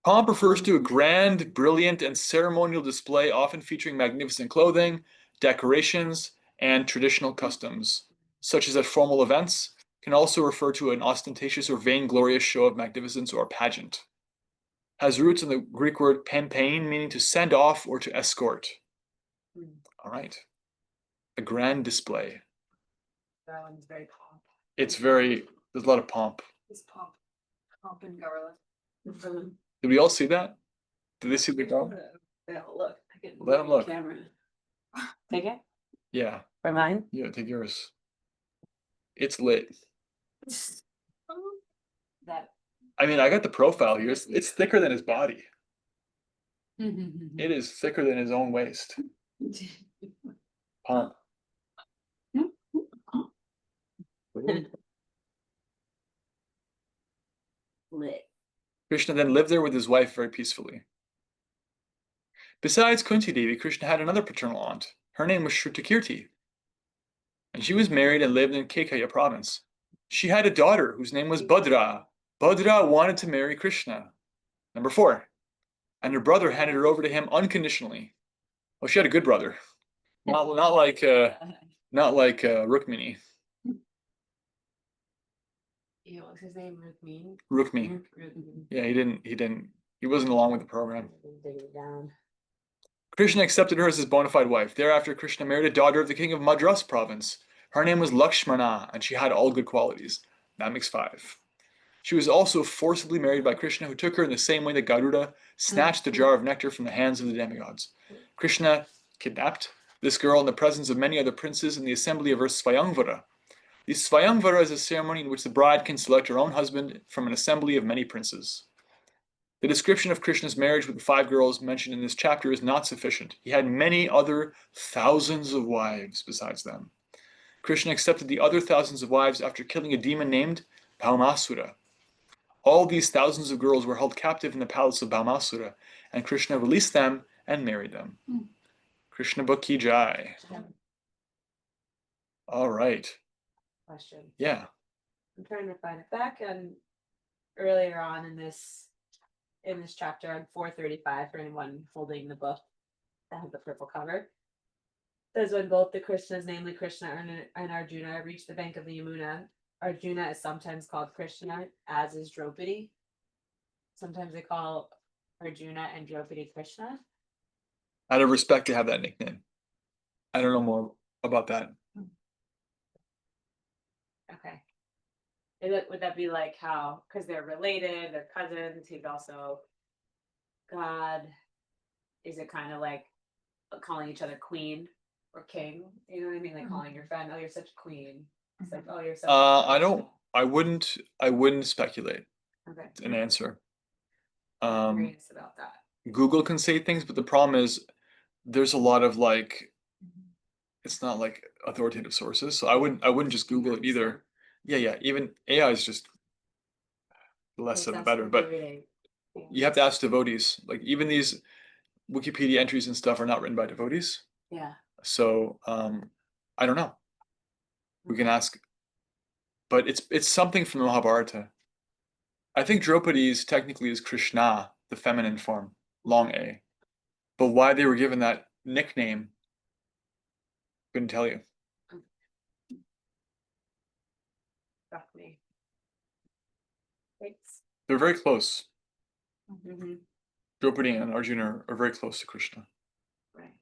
Speaker 1: Pomp refers to a grand, brilliant, and ceremonial display, often featuring magnificent clothing, decorations, and traditional customs, such as at formal events, can also refer to an ostentatious or vainglorious show of magnificence or pageant. Has roots in the Greek word pampain, meaning to send off or to escort. All right. A grand display.
Speaker 4: That one's very pomp.
Speaker 1: There's a lot of pomp.
Speaker 4: It's pomp and garlic.
Speaker 1: Did we all see that? Did they see the garlic?
Speaker 4: Yeah, look. I can
Speaker 1: Let 'em look.
Speaker 4: Camera.
Speaker 3: Take it
Speaker 1: Yeah.
Speaker 3: for mine.
Speaker 1: Yeah, take yours. It's lit.
Speaker 4: That
Speaker 1: I mean, I got the profile here. It's thicker than his body. It is thicker than his own waist. Pomp.
Speaker 3: Lit.
Speaker 1: Krishna then lived there with his wife very peacefully. Besides Kunti Devi, Krishna had another paternal aunt. Her name was Shrutakirti, and she was married and lived in Kekaya province. She had a daughter whose name was Bhadra. Bhadra wanted to marry Krishna. Number 4. And her brother handed her over to him unconditionally. Well, she had a good brother. Not like Rukmini.
Speaker 5: Yeah, what's his name? Rukmini?
Speaker 1: Rukmi. Yeah, he wasn't along with the program.
Speaker 3: Dig it down.
Speaker 1: Krishna accepted her as his bona fide wife. Thereafter, Krishna married a daughter of the king of Madras province. Her name was Lakshmana, and she had all good qualities. That makes 5. She was also forcibly married by Krishna, who took her in the same way that Garuda snatched the jar of nectar from the hands of the demigods. Krishna kidnapped this girl in the presence of many other princes in the assembly of her Svayamvara. The Svayamvara is a ceremony in which the bride can select her own husband from an assembly of many princes. The description of Krishna's marriage with the 5 girls mentioned in this chapter is not sufficient. He had many other thousands of wives besides them. Krishna accepted the other thousands of wives after killing a demon named Bhaumasura. All these thousands of girls were held captive in the palace of Bhaumasura, and Krishna released them and married them. Krishna Book Ki Jai. All right.
Speaker 5: Question.
Speaker 1: Yeah.
Speaker 5: I'm trying to find it back and earlier on in this chapter on 435 for anyone holding the book that has the purple cover. Says when both the Krishnas, namely Krishna and Arjuna, reach the bank of the Yamuna, Arjuna is sometimes called Krishna, as is Draupadi. Sometimes they call Arjuna and Draupadi Krishna.
Speaker 1: Out of respect to have that nickname. I don't know more about that.
Speaker 5: Okay. Would that be like how, because they're related, they're cousins, he's also God? Is it kind of like calling each other queen or king? You know what I mean? Like calling your friend, oh, you're such a queen. It's like, oh, you're so.
Speaker 1: I wouldn't speculate
Speaker 5: Okay.
Speaker 1: an answer.
Speaker 5: I'm curious about that.
Speaker 1: Google can say things, but the problem is there's a lot of like, it's not like authoritative sources. So I wouldn't just Google it either. Yeah. Even AI is just less of the better, but you have to ask devotees. Like even these Wikipedia entries and stuff are not written by devotees.
Speaker 5: Yeah.
Speaker 1: So I don't know. We can ask, but it's something from the Mahabharata. I think Draupadi's technically is Krishna, the feminine form, long A. But why they were given that nickname, couldn't tell you.
Speaker 5: Got me. Thanks.
Speaker 1: They're very close.
Speaker 5: Mm-hmm.
Speaker 1: Draupadi and Arjuna are very close to Krishna.
Speaker 5: Right.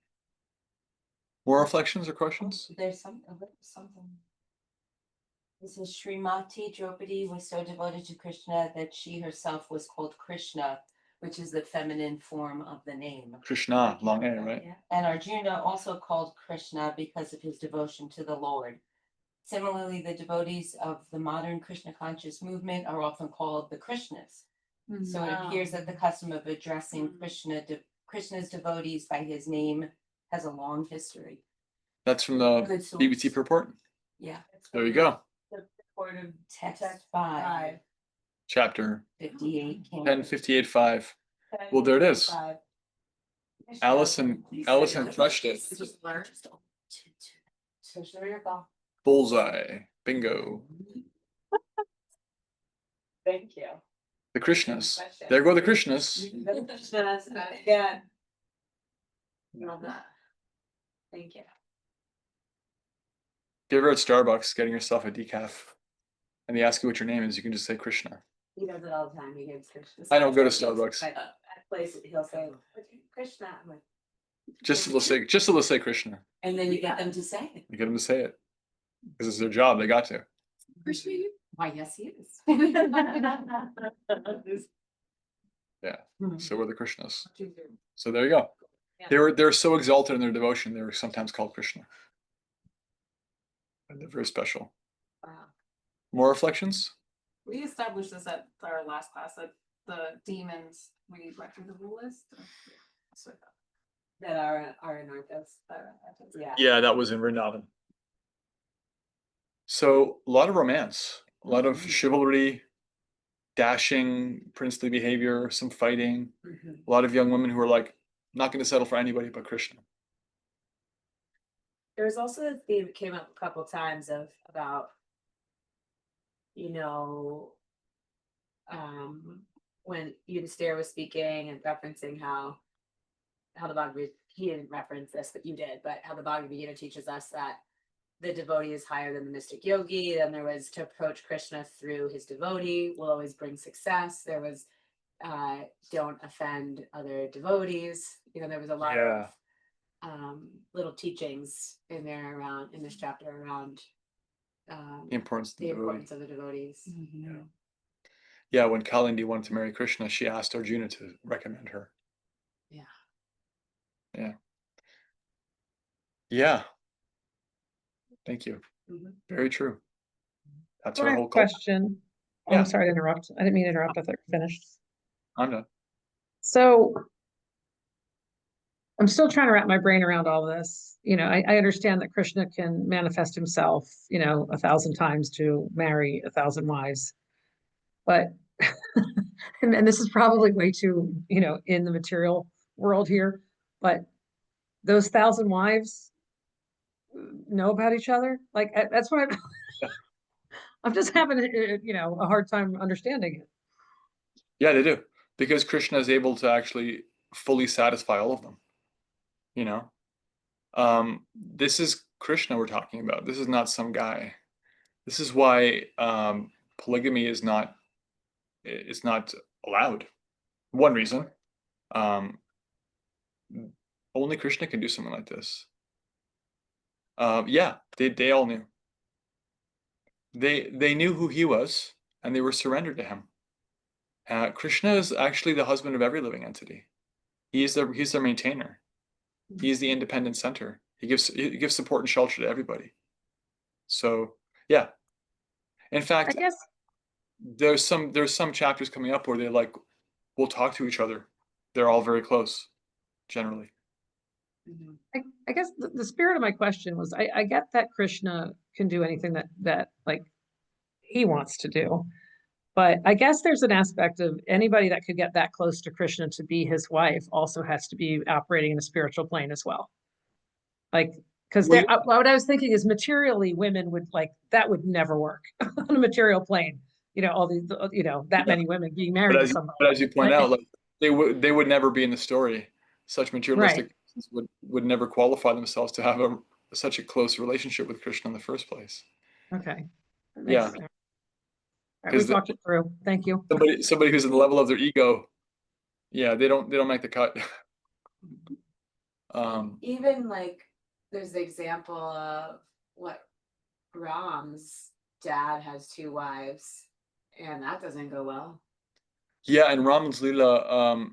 Speaker 1: More reflections or questions?
Speaker 6: There's something. This is Srimati Draupadi was so devoted to Krishna that she herself was called Krishna, which is the feminine form of the name.
Speaker 1: Krishna, long A, right?
Speaker 6: Yeah. And Arjuna also called Krishna because of his devotion to the Lord. Similarly, the devotees of the modern Krishna conscious movement are often called the Krishnas. So it appears that the custom of addressing Krishna's devotees by his name has a long history.
Speaker 1: That's from the
Speaker 6: Good source.
Speaker 1: BBC report.
Speaker 6: Yeah.
Speaker 1: There you go.
Speaker 5: The report of
Speaker 6: Text 5,
Speaker 1: Chapter
Speaker 6: 58.
Speaker 1: 1058.5. Well, there it is. Allison crushed it.
Speaker 5: Just learn. So there you go.
Speaker 1: Bullseye. Bingo.
Speaker 5: Thank you.
Speaker 1: The Krishnas. There go the Krishnas.
Speaker 5: Yeah. Love that. Thank you.
Speaker 1: If you're ever at Starbucks getting yourself a decaf and they ask you what your name is, you can just say Krishna.
Speaker 5: He does it all the time. He gives Krishna.
Speaker 1: I don't go to Starbucks.
Speaker 5: At place, he'll say, Krishna. I'm like,
Speaker 1: Just to say Krishna.
Speaker 6: And then you get them to say it.
Speaker 1: You get them to say it. Because it's their job, they got to.
Speaker 5: Krishna? Why, yes, he is.
Speaker 1: Yeah. So we're the Krishnas.
Speaker 5: Yeah.
Speaker 1: So there you go. They're so exalted in their devotion, they were sometimes called Krishna. And they're very special.
Speaker 5: Wow.
Speaker 1: More reflections?
Speaker 4: We established this at our last class, that the demons, we went through the rule list. So
Speaker 5: That are in our books. Yeah.
Speaker 1: Yeah, that was in Vrindavan. So a lot of romance, a lot of chivalry, dashing, princely behavior, some fighting.
Speaker 5: Mhm.
Speaker 1: A lot of young women who are like, not going to settle for anybody but Krishna.
Speaker 5: There was also a theme that came up a couple times about, when Yudhisthira was speaking and referencing how the Bhagavad, he didn't reference this, but you did, but how the Bhagavad Gita teaches us that the devotee is higher than the mystic yogi. Then there was to approach Krishna through his devotee will always bring success. There was don't offend other devotees. There was a lot of little teachings in there around in this chapter around
Speaker 1: The importance of the devotee.
Speaker 5: importance of the devotees.
Speaker 1: Yeah, when Kalindi wanted to marry Krishna, she asked Arjuna to recommend her.
Speaker 5: Yeah.
Speaker 1: Yeah. Yeah. Thank you.
Speaker 5: Mhm.
Speaker 1: Very true. That's
Speaker 7: I
Speaker 1: our
Speaker 7: have
Speaker 1: whole
Speaker 7: a question. Oh,
Speaker 1: Yeah.
Speaker 7: I'm sorry to interrupt. I didn't mean to interrupt. I thought you finished.
Speaker 1: I'm done.
Speaker 7: So I'm still trying to wrap my brain around all this. I understand that Krishna can manifest himself, 1,000 times to marry 1,000 wives. But, and this is probably way too, in the material world here, but those 1,000 wives know about each other. Like, that's what I'm just having, a hard time understanding it.
Speaker 1: Yeah, they do. Because Krishna is able to actually fully satisfy all of them. This is Krishna we're talking about. This is not some guy. This is why polygamy is not allowed. One reason. Only Krishna can do something like this. Yeah, they all knew. They knew who he was, and they were surrendered to him. Krishna is actually the husband of every living entity. He's their maintainer. He's the independent center. He gives support and shelter to everybody. So Yeah. In
Speaker 7: I
Speaker 1: fact,
Speaker 7: guess,
Speaker 1: there's some chapters coming up where they like will talk to each other. They're all very close, generally.
Speaker 7: I guess the spirit of my question was, I get that Krishna can do anything that like he wants to do. But I guess there's an aspect of anybody that could get that close to Krishna to be his wife also has to be operating in a spiritual plane as well. Like, because
Speaker 1: Well,
Speaker 7: what I was thinking is materially women would like, that would never work on a material plane. You know, all these, you know, that
Speaker 1: Yeah.
Speaker 7: many women being married to somebody.
Speaker 1: But as you point
Speaker 7: I-
Speaker 1: out, like they would never be in the story. Such materialistic
Speaker 7: Right.
Speaker 1: persons would never qualify themselves to have such a close relationship with Krishna in the first place.
Speaker 7: Okay. That makes
Speaker 1: Yeah,
Speaker 7: sense. All right, we
Speaker 1: because
Speaker 7: talked it through. Thank you.
Speaker 1: somebody who's in the level of their ego, yeah, they don't make the cut.
Speaker 5: Even like, there's the example of what Ram's dad has 2 wives, and that doesn't go well.
Speaker 1: Yeah, and Rama's Leela,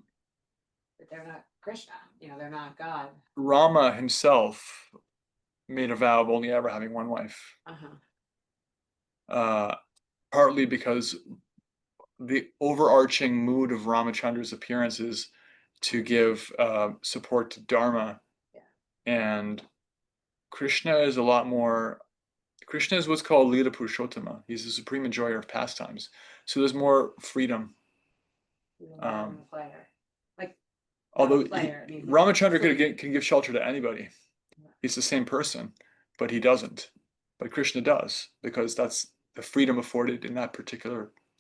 Speaker 5: But they're not Krishna, you know, they're not God.
Speaker 1: Rama himself made a vow of only ever having one wife.
Speaker 5: Uh-huh.
Speaker 1: Partly because the overarching mood of Ramachandra's appearance is to give support to Dharma.
Speaker 5: Yeah.
Speaker 1: And Krishna is a lot more. Krishna is what's called Lila Purushottama. He's the supreme enjoyer of pastimes. So there's more freedom.
Speaker 5: Player. Like,
Speaker 1: Although
Speaker 5: player, I mean,
Speaker 1: Ramachandra
Speaker 5: free.
Speaker 1: can give shelter to anybody. He's the same person, but he doesn't. But Krishna does, because that's the freedom afforded in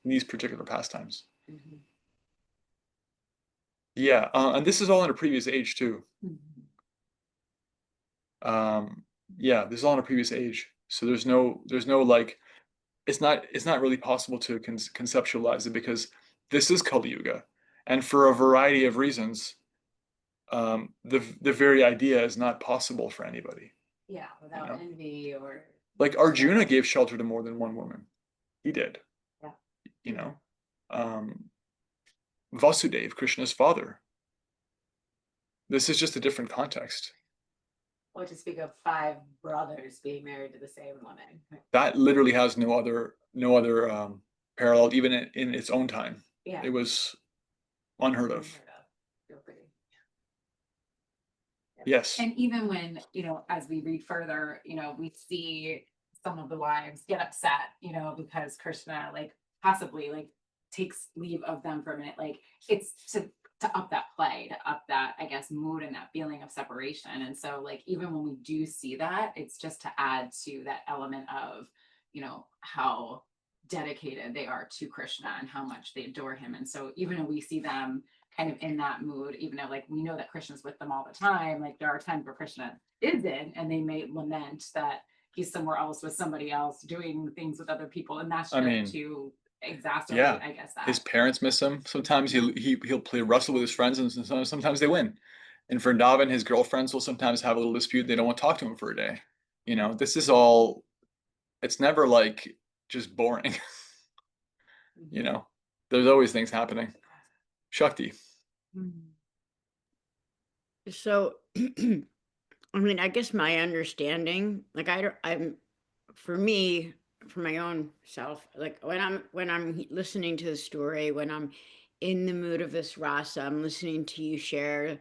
Speaker 1: these particular pastimes.
Speaker 5: Mhm.
Speaker 1: Yeah, and this is all in a previous age too. Yeah, this is all in a previous age. So there's no like, it's not really possible to conceptualize it because this is Kali Yuga, and for a variety of reasons, the very idea is not possible for anybody.
Speaker 5: Yeah, without
Speaker 1: know?
Speaker 5: envy or.
Speaker 1: Like Arjuna gave shelter to more than one woman. He did.
Speaker 5: Yeah.
Speaker 1: You know, Vasudev, Krishna's father. This is just a different context.
Speaker 5: Or to speak of 5 brothers being married to the same woman.
Speaker 1: That literally has no other parallel, even in its own time.
Speaker 5: Yeah.
Speaker 1: It was unheard of.
Speaker 5: Feel pretty.
Speaker 1: Yes.
Speaker 5: And even when, you know, as we read further, you know, we see some of the wives get upset, you know, because Krishna like possibly like takes leave of them for a minute. Like it's to up that play, to up that, I guess, mood and that feeling of separation. And so like even when we do see that, it's just to add to that element of, you know, how dedicated they are to Krishna and how much they adore him. And so even when we see them kind of in that mood, even though like we know that Krishna's with them all the time, like there are times where Krishna isn't, and they may lament that he's somewhere else with somebody else doing things with other people, and that's just to exacerbate, I guess, that
Speaker 1: his parents miss him. Sometimes he'll play wrestle with his friends, and sometimes they win. In Vrindavan, his girlfriends will sometimes have a little dispute. They don't want to talk to him for a day. You know, this is all. It's never like just boring. You know, there's always things happening. Shakti.
Speaker 8: So, I mean, I guess my understanding, like for me, for my own self, like when I'm listening to the story, when I'm in the mood of this rasa, I'm listening to you share,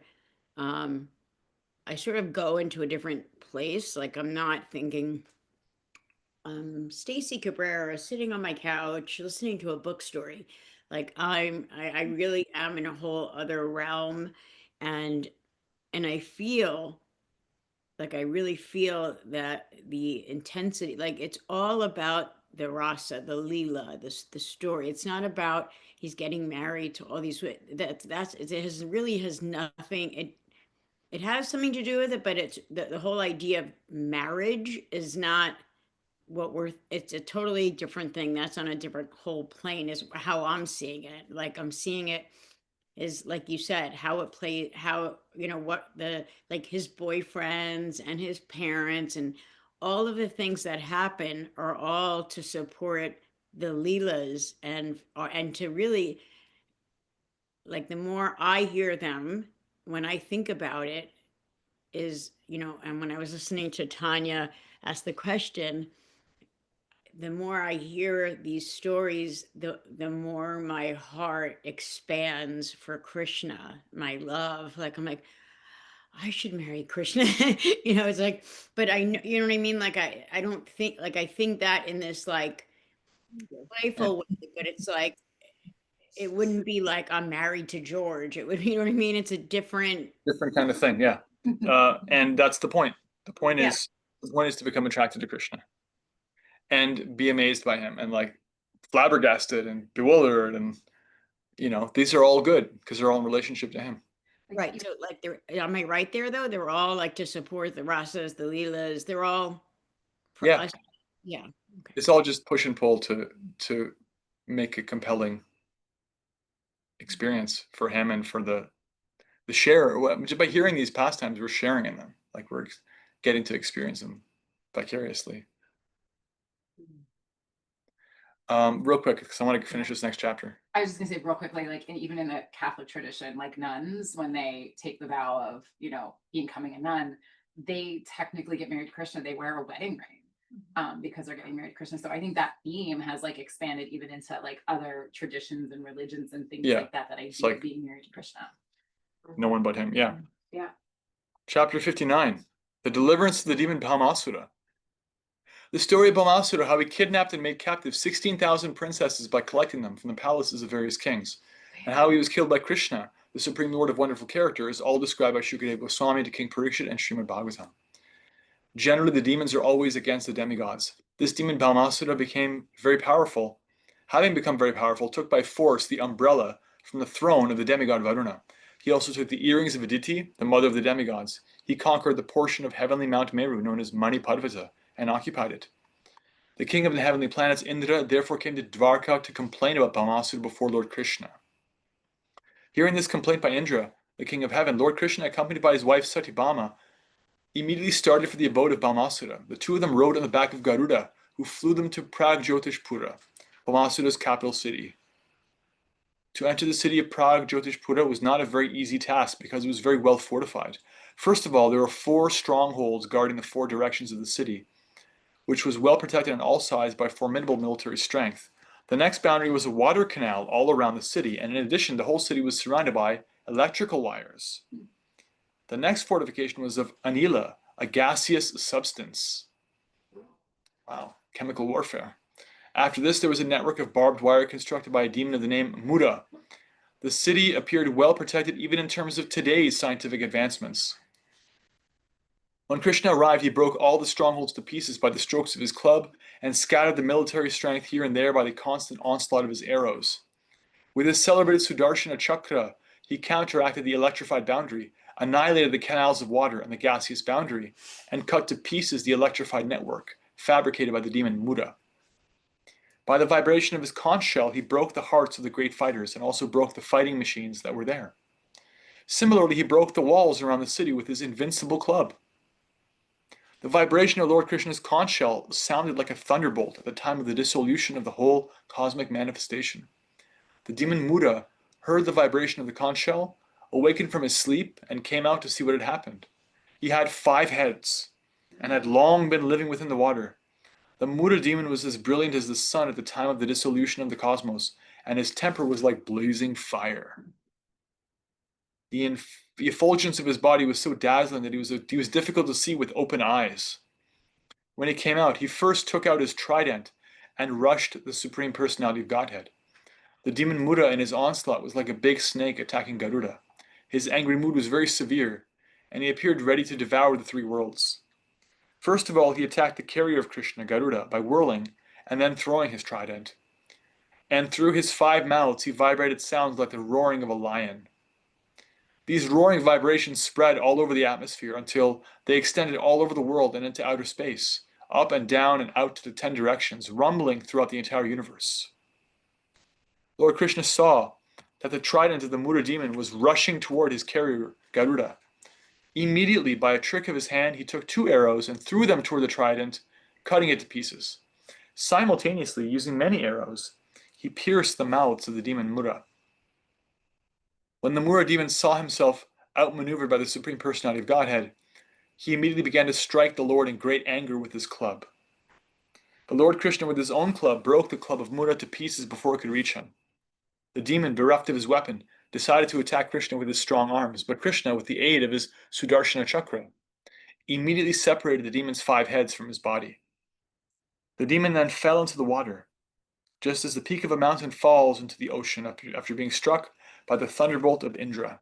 Speaker 8: I sort of go into a different place. Like I'm not thinking, Stacy Cabrera sitting on my couch listening to a book story. Like I really am in a whole other realm, and I feel like I really feel that the intensity, like it's all about the rasa, the lila, the story. It's not about he's getting married to all these. Really has nothing. It has something to do with it, but it's the whole idea of marriage is not what it's a totally different thing. That's on a different whole plane is how I'm seeing it. Like I'm seeing it is like you said, how it played, how, you know, what like his boyfriends and his parents and all of the things that happen are all to support the Leelas and to really, like, the more I hear them, when I think about it, is, you know, and when I was listening to Tanya ask the question, the more I hear these stories, the more my heart expands for Krishna, my love. Like I'm like, I should marry Krishna. It's like, but I know, you know what I mean? Like I don't think like I think that in this like playful way, but it's like it wouldn't be like I'm married to George. It would be, you know what I mean? It's a different
Speaker 1: kind of thing, yeah. And that's the point. The point
Speaker 8: Yeah.
Speaker 1: is to become attracted to Krishna and be amazed by him and like flabbergasted and bewildered, and these are all good because they're all in relationship to him.
Speaker 8: Right. So like they're am I right there though? They're all like to support the rasas, the leelas. They're all for
Speaker 1: Yeah.
Speaker 8: us. Yeah. Okay.
Speaker 1: It's all just push and pull to make a compelling experience for him and for the share. Just by hearing these pastimes, we're sharing in them. Like we're getting to experience them vicariously. Real quick, because I want to finish this next chapter.
Speaker 5: I was just gonna say real quickly, like, and even in the Catholic tradition, like nuns, when they take the vow of, becoming a nun, they technically get married to Krishna. They wear a wedding ring, because they're getting married to Krishna. So I think that theme has like expanded even into like other traditions and religions and things
Speaker 1: Yeah.
Speaker 5: like that. That idea
Speaker 1: like-
Speaker 5: of being married to Krishna.
Speaker 1: No one but him. Yeah.
Speaker 5: Yeah.
Speaker 1: Chapter 59, the deliverance of the demon Bhamasura. The story of Bhamasura, how he kidnapped and made captive 16,000 princesses by collecting them from the palaces of various kings, and how he was killed by Krishna, the supreme lord of wonderful character, is all described by Shukadeva Goswami to King Parikshit and Srimad Bhagavatam. Generally, the demons are always against the demigods. This demon Bhamasura became very powerful. Having become very powerful, took by force the umbrella from the throne of the demigod Varuna. He also took the earrings of Aditi, the mother of the demigods. He conquered the portion of heavenly Mount Meru known as Mani Parvata and occupied it. The king of the heavenly planets, Indra, therefore came to Dwarka to complain about Bhamasura before Lord Krishna. Hearing this complaint by Indra, the king of heaven, Lord Krishna, accompanied by his wife Satyabhama, immediately started for the abode of Bhamasura. The two of them rode on the back of Garuda, who flew them to Pragjotishpura, Bhamasura's capital city. To enter the city of Pragjotishpura was not a very easy task because it was very well fortified. First of all, there were 4 strongholds guarding the 4 directions of the city, which was well protected on all sides by formidable military strength. The next boundary was a water canal all around the city, and in addition, the whole city was surrounded by electrical wires. The next fortification was of anila, a gaseous substance. Wow, chemical warfare. After this, there was a network of barbed wire constructed by a demon of the name Muda. The city appeared well protected even in terms of today's scientific advancements. When Krishna arrived, he broke all the strongholds to pieces by the strokes of his club and scattered the military strength here and there by the constant onslaught of his arrows. With his celebrated Sudarshana Chakra, he counteracted the electrified boundary, annihilated the canals of water and the gaseous boundary, and cut to pieces the electrified network fabricated by the demon Muda. By the vibration of his conch shell, he broke the hearts of the great fighters and also broke the fighting machines that were there. Similarly, he broke the walls around the city with his invincible club. The vibration of Lord Krishna's conch shell sounded like a thunderbolt at the time of the dissolution of the whole cosmic manifestation. The demon Muda heard the vibration of the conch shell, awakened from his sleep, and came out to see what had happened. He had 5 heads and had long been living within the water. The Muda demon was as brilliant as the sun at the time of the dissolution of the cosmos, and his temper was like blazing fire. The effulgence of his body was so dazzling that he was difficult to see with open eyes. When he came out, he first took out his trident and rushed the Supreme Personality of Godhead. The demon Muda in his onslaught was like a big snake attacking Garuda. His angry mood was very severe, and he appeared ready to devour the 3 worlds. First of all, he attacked the carrier of Krishna, Garuda, by whirling and then throwing his trident. And through his 5 mouths, he vibrated sounds like the roaring of a lion. These roaring vibrations spread all over the atmosphere until they extended all over the world and into outer space, up and down and out to the 10 directions, rumbling throughout the entire universe. Lord Krishna saw that the trident of the Muda demon was rushing toward his carrier, Garuda. Immediately, by a trick of his hand, he took 2 arrows and threw them toward the trident, cutting it to pieces. Simultaneously, using many arrows, he pierced the mouths of the demon Muda. When the Muda demon saw himself outmaneuvered by the Supreme Personality of Godhead, he immediately began to strike the Lord in great anger with his club. The Lord Krishna with his own club broke the club of Mura to pieces before it could reach him. The demon, bereft of his weapon, decided to attack Krishna with his strong arms, but Krishna, with the aid of his Sudarshana chakra, immediately separated the demon's 5 heads from his body. The demon then fell into the water, just as the peak of a mountain falls into the ocean after being struck by the thunderbolt of Indra.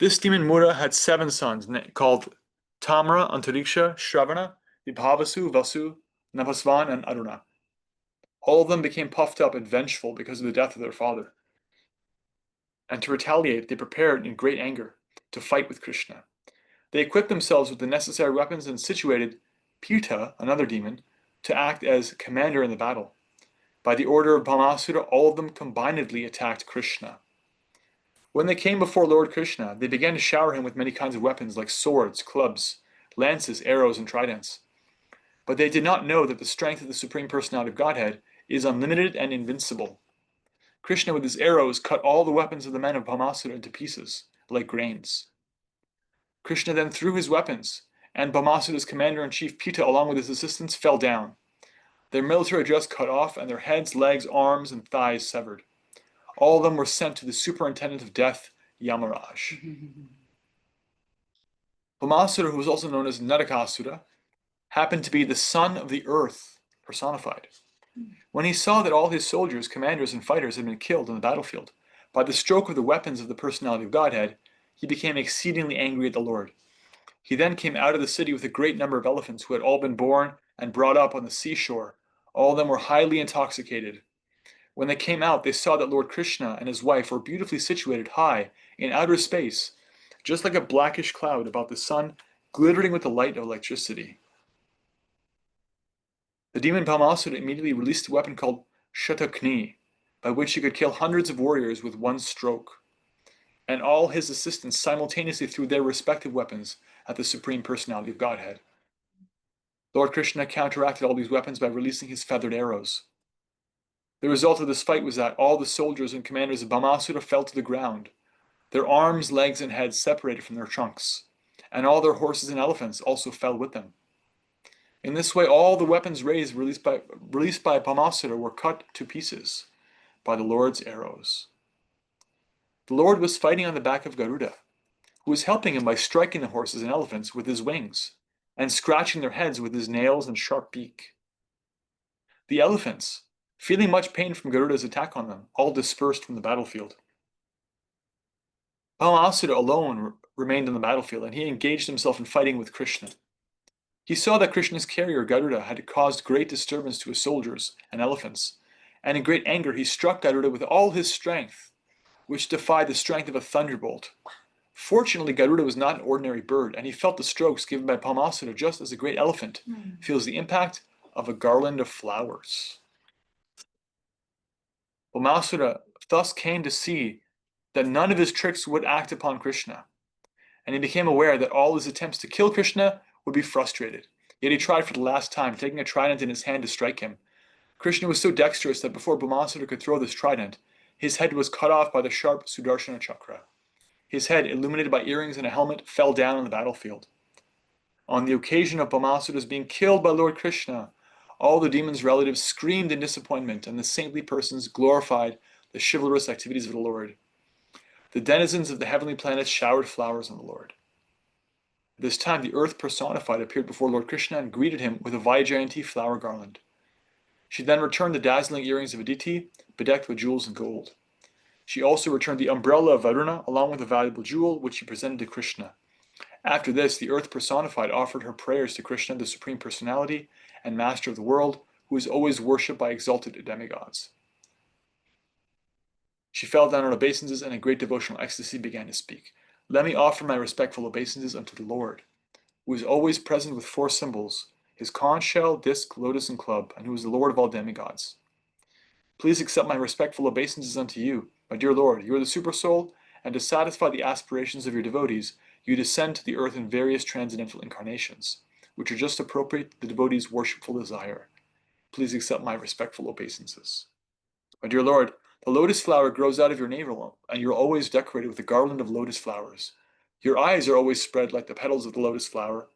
Speaker 1: This demon Mura had 7 sons called Tamra, Antariksha, Shravana, Vibhavasu, Vasu, Napasvan, and Aruna. All of them became puffed up and vengeful because of the death of their father. And to retaliate, they prepared in great anger to fight with Krishna. They equipped themselves with the necessary weapons and situated Pita, another demon, to act as commander in the battle. By the order of Bhamasura, all of them combinedly attacked Krishna. When they came before Lord Krishna, they began to shower him with many kinds of weapons like swords, clubs, lances, arrows, and tridents. But they did not know that the strength of the Supreme Personality of Godhead is unlimited and invincible. Krishna with his arrows cut all the weapons of the men of Bhamasura into pieces, like grains. Krishna then threw his weapons, and Bhamasura's commander-in-chief Pita, along with his assistants, fell down. Their military dress cut off, and their heads, legs, arms, and thighs severed. All of them were sent to the superintendent of death, Yamaraj. Bhamasura, who was also known as Narakasura, happened to be the son of the earth personified. When he saw that all his soldiers, commanders, and fighters had been killed on the battlefield by the stroke of the weapons of the personality of Godhead, he became exceedingly angry at the Lord. He then came out of the city with a great number of elephants who had all been born and brought up on the seashore. All of them were highly intoxicated. When they came out, they saw that Lord Krishna and his wife were beautifully situated high in outer space, just like a blackish cloud about the sun, glittering with the light of electricity. The demon Bhamasura immediately released a weapon called Shatakni, by which he could kill hundreds of warriors with one stroke. And all his assistants simultaneously threw their respective weapons at the Supreme Personality of Godhead. Lord Krishna counteracted all these weapons by releasing his feathered arrows. The result of this fight was that all the soldiers and commanders of Bhamasura fell to the ground, their arms, legs, and heads separated from their trunks, and all their horses and elephants also fell with them. In this way, all the weapons released by Bhamasura were cut to pieces by the Lord's arrows. The Lord was fighting on the back of Garuda, who was helping him by striking the horses and elephants with his wings, and scratching their heads with his nails and sharp beak. The elephants, feeling much pain from Garuda's attack on them, all dispersed from the battlefield. Bhamasura alone remained on the battlefield, and he engaged himself in fighting with Krishna. He saw that Krishna's carrier, Garuda, had caused great disturbance to his soldiers and elephants, and in great anger he struck Garuda with all his strength, which defied the strength of a thunderbolt. Fortunately, Garuda was not an ordinary bird, and he felt the strokes given by Bhamasura just as a great elephant feels the impact of a garland of flowers. Bhamasura thus came to see that none of his tricks would act upon Krishna, and he became aware that all his attempts to kill Krishna would be frustrated. Yet he tried for the last time, taking a trident in his hand to strike him. Krishna was so dexterous that before Bhamasura could throw this trident, his head was cut off by the sharp Sudarshana chakra. His head, illuminated by earrings and a helmet, fell down on the battlefield. On the occasion of Bhamasura's being killed by Lord Krishna, all the demon's relatives screamed in disappointment, and the saintly persons glorified the chivalrous activities of the Lord. The denizens of the heavenly planets showered flowers on the Lord. At this time, the earth personified appeared before Lord Krishna and greeted him with a Vaijayanti flower garland. She then returned the dazzling earrings of Aditi, bedecked with jewels and gold. She also returned the umbrella of Varuna, along with a valuable jewel, which she presented to Krishna. After this, the earth personified offered her prayers to Krishna, the Supreme Personality and Master of the world, who is always worshipped by exalted demigods. She fell down on obeisances and in great devotional ecstasy began to speak. Let me offer my respectful obeisances unto the Lord, who is always present with 4 symbols, his conch shell, disc, lotus, and club, and who is the Lord of all demigods. Please accept my respectful obeisances unto you, my dear Lord. You are the Supersoul, and to satisfy the aspirations of your devotees, you descend to the earth in various transcendental incarnations, which are just appropriate to the devotee's worshipful desire. Please accept my respectful obeisances. My dear Lord, the lotus flower grows out of your navel, and you're always decorated with a garland of lotus flowers. Your eyes are always spread like the petals of the lotus flower,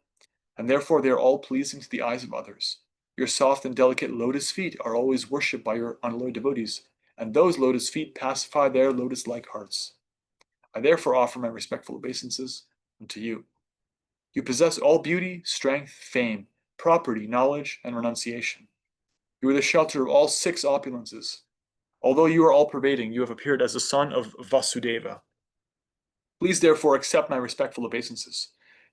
Speaker 1: and therefore they are all pleasing to the eyes of others. Your soft and delicate lotus feet are always worshipped by your unalloyed devotees, and those lotus feet pacify their lotus-like hearts. I therefore offer my respectful obeisances unto you. You possess all beauty, strength, fame, property, knowledge, and renunciation. You are the shelter of all 6 opulences. Although you are all-pervading, you have appeared as the son of Vasudeva. Please therefore accept my respectful obeisances.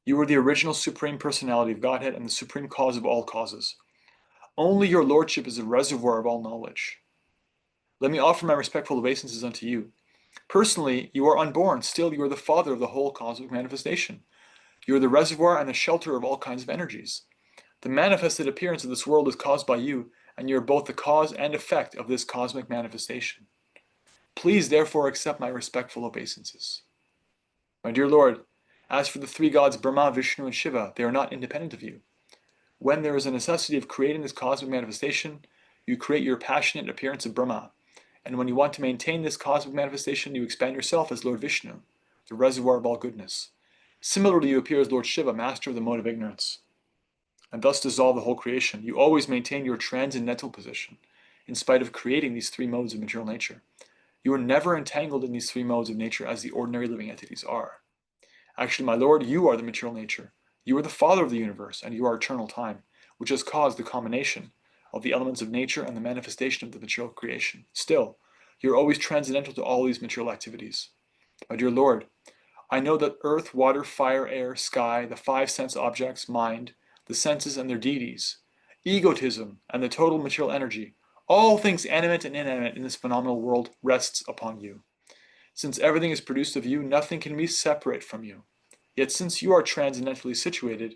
Speaker 1: You are the original Supreme Personality of Godhead and the supreme cause of all causes. Only your lordship is the reservoir of all knowledge. Let me offer my respectful obeisances unto you. Personally, you are unborn, still you are the father of the whole cosmic manifestation. You are the reservoir and the shelter of all kinds of energies. The manifested appearance of this world is caused by you, and you are both the cause and effect of this cosmic manifestation. Please therefore accept my respectful obeisances. My dear Lord, as for the 3 gods Brahma, Vishnu, and Shiva, they are not independent of you. When there is a necessity of creating this cosmic manifestation, you create your passionate appearance of Brahma, and when you want to maintain this cosmic manifestation, you expand yourself as Lord Vishnu, the reservoir of all goodness. Similarly, you appear as Lord Shiva, master of the mode of ignorance, and thus dissolve the whole creation. You always maintain your transcendental position, in spite of creating these 3 modes of material nature. You are never entangled in these 3 modes of nature as the ordinary living entities are. Actually, my Lord, you are the material nature. You are the father of the universe, and you are eternal time, which has caused the combination of the elements of nature and the manifestation of the material creation. Still, you are always transcendental to all these material activities. My dear Lord, I know that earth, water, fire, air, sky, the 5 sense objects, mind, the senses and their deities, egotism, and the total material energy, all things animate and inanimate in this phenomenal world rests upon you. Since everything is produced of you, nothing can be separate from you. Yet since you are transcendentally situated,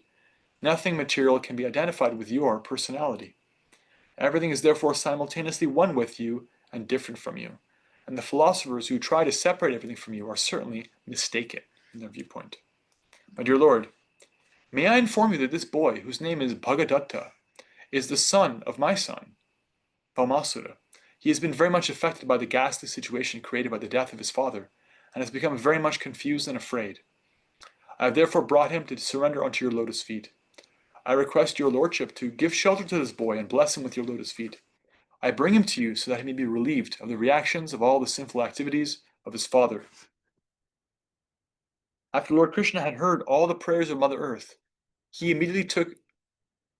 Speaker 1: nothing material can be identified with your personality. Everything is therefore simultaneously one with you and different from you. And the philosophers who try to separate everything from you are certainly mistaken in their viewpoint. My dear Lord, may I inform you that this boy, whose name is Bhagadatta, is the son of my son, Bhaumasura. He has been very much affected by the ghastly situation created by the death of his father, and has become very much confused and afraid. I have therefore brought him to surrender unto your lotus feet. I request your lordship to give shelter to this boy and bless him with your lotus feet. I bring him to you so that he may be relieved of the reactions of all the sinful activities of his father. After Lord Krishna had heard all the prayers of Mother Earth, he immediately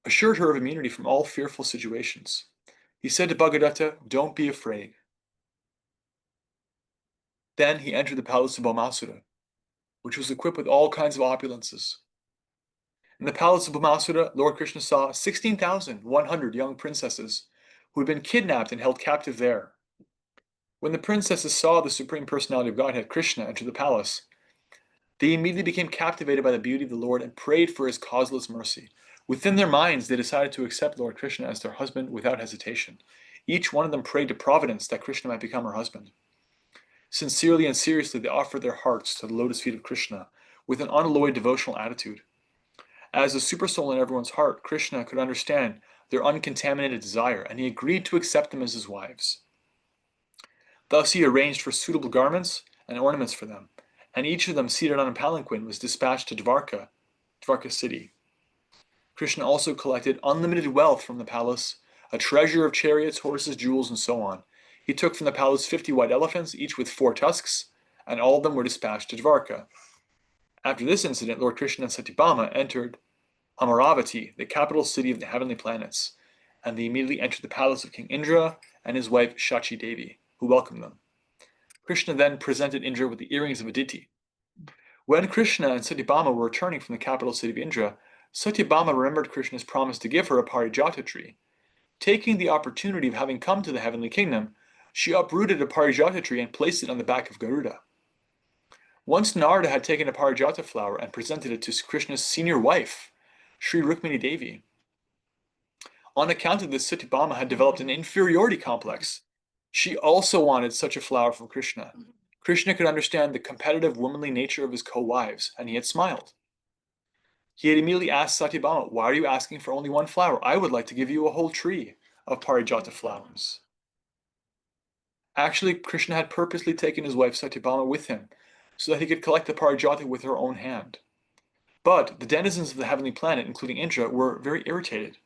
Speaker 1: assured her of immunity from all fearful situations. He said to Bhagadatta, "Don't be afraid." Then he entered the palace of Bhaumasura, which was equipped with all kinds of opulences. In the palace of Bhaumasura, Lord Krishna saw 16,100 young princesses who had been kidnapped and held captive there. When the princesses saw the Supreme Personality of Godhead, Krishna, enter the palace, they immediately became captivated by the beauty of the Lord and prayed for his causeless mercy. Within their minds, they decided to accept Lord Krishna as their husband without hesitation. Each one of them prayed to Providence that Krishna might become her husband. Sincerely and seriously, they offered their hearts to the lotus feet of Krishna with an unalloyed devotional attitude. As the supersoul in everyone's heart, Krishna could understand their uncontaminated desire, and he agreed to accept them as his wives. Thus he arranged for suitable garments and ornaments for them, and each of them seated on a palanquin was dispatched to Dvarka city. Krishna also collected unlimited wealth from the palace, a treasure of chariots, horses, jewels, and so on. He took from the palace 50 white elephants, each with 4 tusks, and all of them were dispatched to Dvarka. After this incident, Lord Krishna and Satyabhama entered Amaravati, the capital city of the heavenly planets, and they immediately entered the palace of King Indra and his wife Shachi Devi, who welcomed them. Krishna then presented Indra with the earrings of Aditi. When Krishna and Satyabhama were returning from the capital city of Indra, Satyabhama remembered Krishna's promise to give her a parijata tree. Taking the opportunity of having come to the heavenly kingdom, she uprooted a parijata tree and placed it on the back of Garuda. Once Narada had taken a parijata flower and presented it to Krishna's senior wife, Sri Rukmini Devi. On account of this, Satyabhama had developed an inferiority complex. She also wanted such a flower from Krishna. Krishna could understand the competitive womanly nature of his co-wives, and he had smiled. He had immediately asked Satyabhama, "Why are you asking for only one flower? I would like to give you a whole tree of parijata flowers." Actually, Krishna had purposely taken his wife Satyabhama with him, so that he could collect the parijata with her own hand. But the denizens of the heavenly planet, including Indra, were very irritated.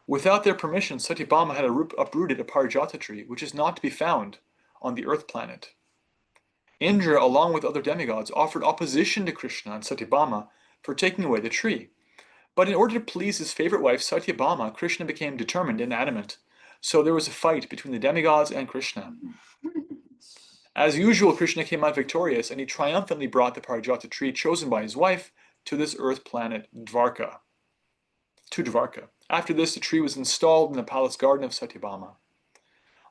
Speaker 1: Without their permission, Satyabhama had uprooted a parijata tree, which is not to be found on the earth planet. Indra, along with other demigods, offered opposition to Krishna and Satyabhama for taking away the tree. But in order to please his favorite wife, Satyabhama, Krishna became determined and adamant. So there was a fight between the demigods and Krishna. As usual, Krishna came out victorious, and he triumphantly brought the parijata tree chosen by his wife to this earth planet, Dvarka. After this, the tree was installed in the palace garden of Satyabhama.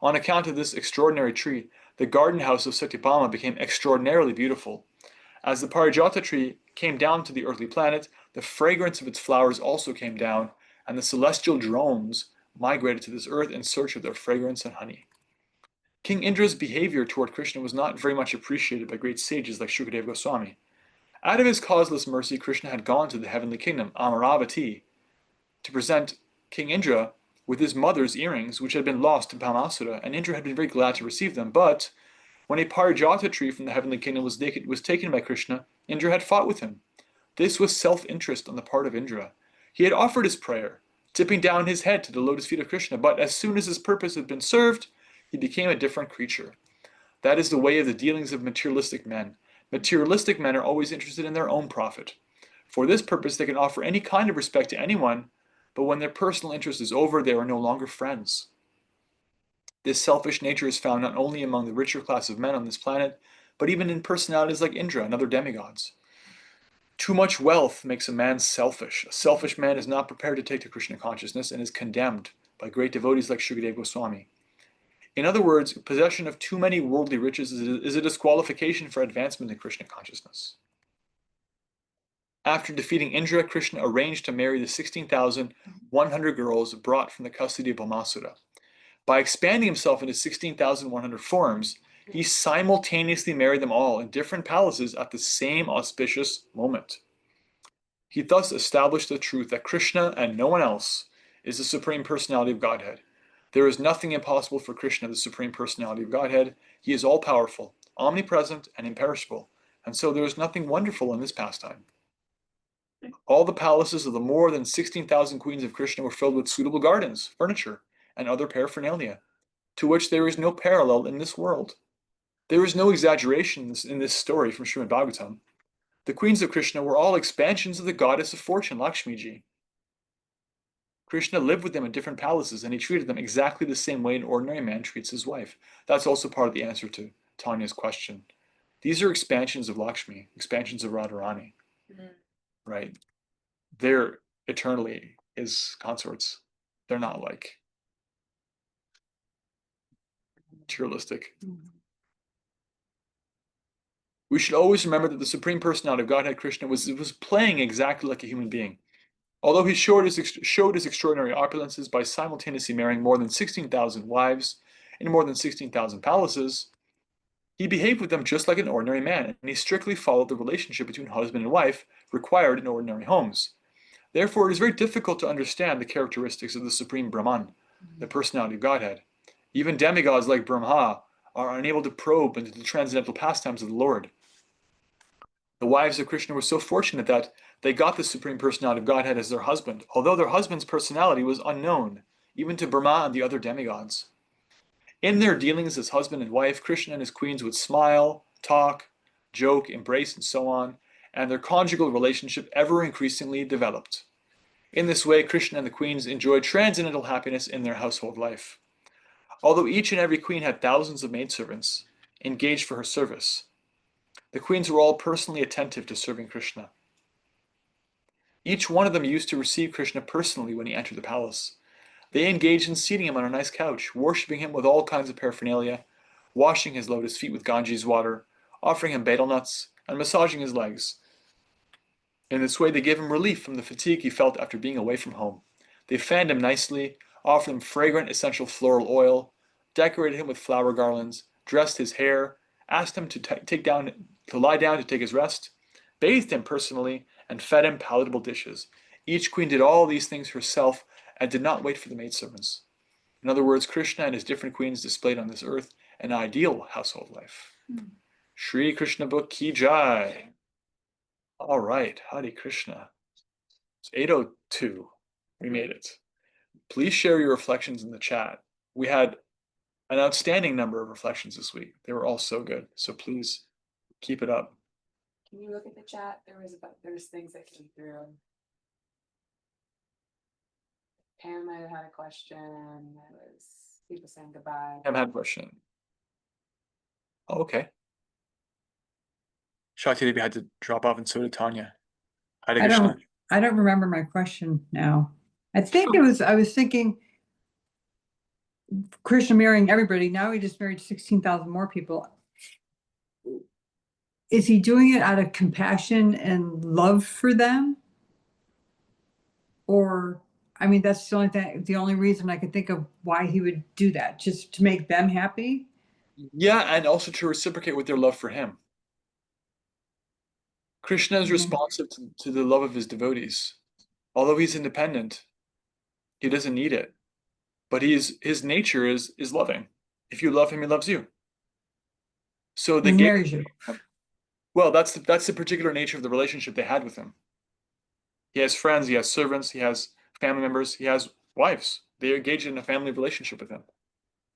Speaker 1: On account of this extraordinary tree, the garden house of Satyabhama became extraordinarily beautiful. As the parijata tree came down to the earthly planet, the fragrance of its flowers also came down, and the celestial drones migrated to this earth in search of their fragrance and honey. King Indra's behavior toward Krishna was not very much appreciated by great sages like Shukadeva Goswami. Out of his causeless mercy, Krishna had gone to the heavenly kingdom, Amaravati, to present King Indra with his mother's earrings, which had been lost to Bhamasura, and Indra had been very glad to receive them. But when a parijata tree from the heavenly kingdom was taken by Krishna, Indra had fought with him. This was self-interest on the part of Indra. He had offered his prayer, tipping down his head to the lotus feet of Krishna, but as soon as his purpose had been served, he became a different creature. That is the way of the dealings of materialistic men. Materialistic men are always interested in their own profit. For this purpose, they can offer any kind of respect to anyone, but when their personal interest is over, they are no longer friends. This selfish nature is found not only among the richer class of men on this planet, but even in personalities like Indra and other demigods. Too much wealth makes a man selfish. A selfish man is not prepared to take to Krishna consciousness and is condemned by great devotees like Shukadeva Goswami. In other words, possession of too many worldly riches is a disqualification for advancement in Krishna consciousness. After defeating Indra, Krishna arranged to marry the 16,100 girls brought from the custody of Bhamasura. By expanding himself into 16,100 forms, he simultaneously married them all in different palaces at the same auspicious moment. He thus established the truth that Krishna and no one else is the Supreme Personality of Godhead. There is nothing impossible for Krishna, the Supreme Personality of Godhead. He is all-powerful, omnipresent, and imperishable, and so there is nothing wonderful in this pastime. All the palaces of the more than 16,000 queens of Krishna were filled with suitable gardens, furniture, and other paraphernalia, to which there is no parallel in this world. There is no exaggeration in this story from Srimad Bhagavatam. The queens of Krishna were all expansions of the goddess of fortune, Lakshmiji. Krishna lived with them in different palaces, and he treated them exactly the same way an ordinary man treats his wife. That's also part of the answer to Tanya's question. These are expansions of Lakshmi, expansions of Radharani, right? They're eternally his consorts. They're not like materialistic. We should always remember that the Supreme Personality of Godhead, Krishna, was playing exactly like a human being. Although he showed his extraordinary opulences by simultaneously marrying more than 16,000 wives in more than 16,000 palaces, he behaved with them just like an ordinary man, and he strictly followed the relationship between husband and wife required in ordinary homes. Therefore, it is very difficult to understand the characteristics of the Supreme Brahman, the personality of Godhead. Even demigods like Brahma are unable to probe into the transcendental pastimes of the Lord. The wives of Krishna were so fortunate that they got the Supreme Personality of Godhead as their husband, although their husband's personality was unknown, even to Brahma and the other demigods. In their dealings as husband and wife, Krishna and his queens would smile, talk, joke, embrace, and so on, and their conjugal relationship ever increasingly developed. In this way, Krishna and the queens enjoyed transcendental happiness in their household life. Although each and every queen had thousands of maidservants engaged for her service, the queens were all personally attentive to serving Krishna. Each one of them used to receive Krishna personally when he entered the palace. They engaged in seating him on a nice couch, worshipping him with all kinds of paraphernalia, washing his lotus feet with Ganges water, offering him betel nuts, and massaging his legs. In this way, they gave him relief from the fatigue he felt after being away from home. They fanned him nicely, offered him fragrant essential floral oil, decorated him with flower garlands, dressed his hair, asked him to lie down to take his rest, bathed him personally, and fed him palatable dishes. Each queen did all these things herself and did not wait for the maidservants. In other words, Krishna and his different queens displayed on this earth an ideal household life. Shri Krishna book ki jai. All right, Hare Krishna. It's 8:02. We made it. please share your reflections in the chat. We had an outstanding number of reflections this week. They were all so good. So please keep it up.
Speaker 5: Can you look at the chat? There's things that came through. Pam might have had a question. There was people saying goodbye.
Speaker 1: Pam had a question. Oh, okay. Shakti Devi had to drop off, and so did Tanya. Hare Krishna.
Speaker 9: I don't remember my question now. I think I was thinking Krishna marrying everybody. Now he just married 16,000 more people. Is he doing it out of compassion and love for them? Or, I mean, that's the only reason I could think of why he would do that, just to make them happy.
Speaker 1: Yeah, and also to reciprocate with their love for him. Krishna is
Speaker 9: Mhm.
Speaker 1: responsive to the love of his devotees. Although he's independent, he doesn't need it. But his nature is loving. If you love him, he loves you. So they
Speaker 9: He
Speaker 1: gave
Speaker 9: marries you.
Speaker 1: well, that's the particular nature of the relationship they had with him. He has friends, he has servants, he has family members, he has wives. They engaged in a family relationship with him.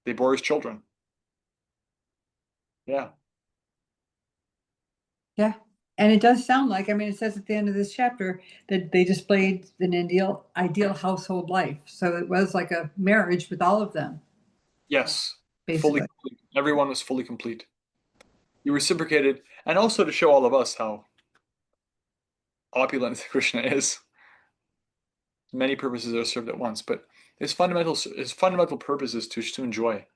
Speaker 1: They bore his children. Yeah.
Speaker 9: Yeah. And it does sound like, I mean, it says at the end of this chapter that they displayed an ideal household life. So it was like a marriage with all of them,
Speaker 1: Yes.
Speaker 9: basically.
Speaker 1: Fully complete. Everyone was fully complete. He reciprocated, and also to show all of us how opulent Krishna is. Many purposes are served at once, but his fundamental purpose is to enjoy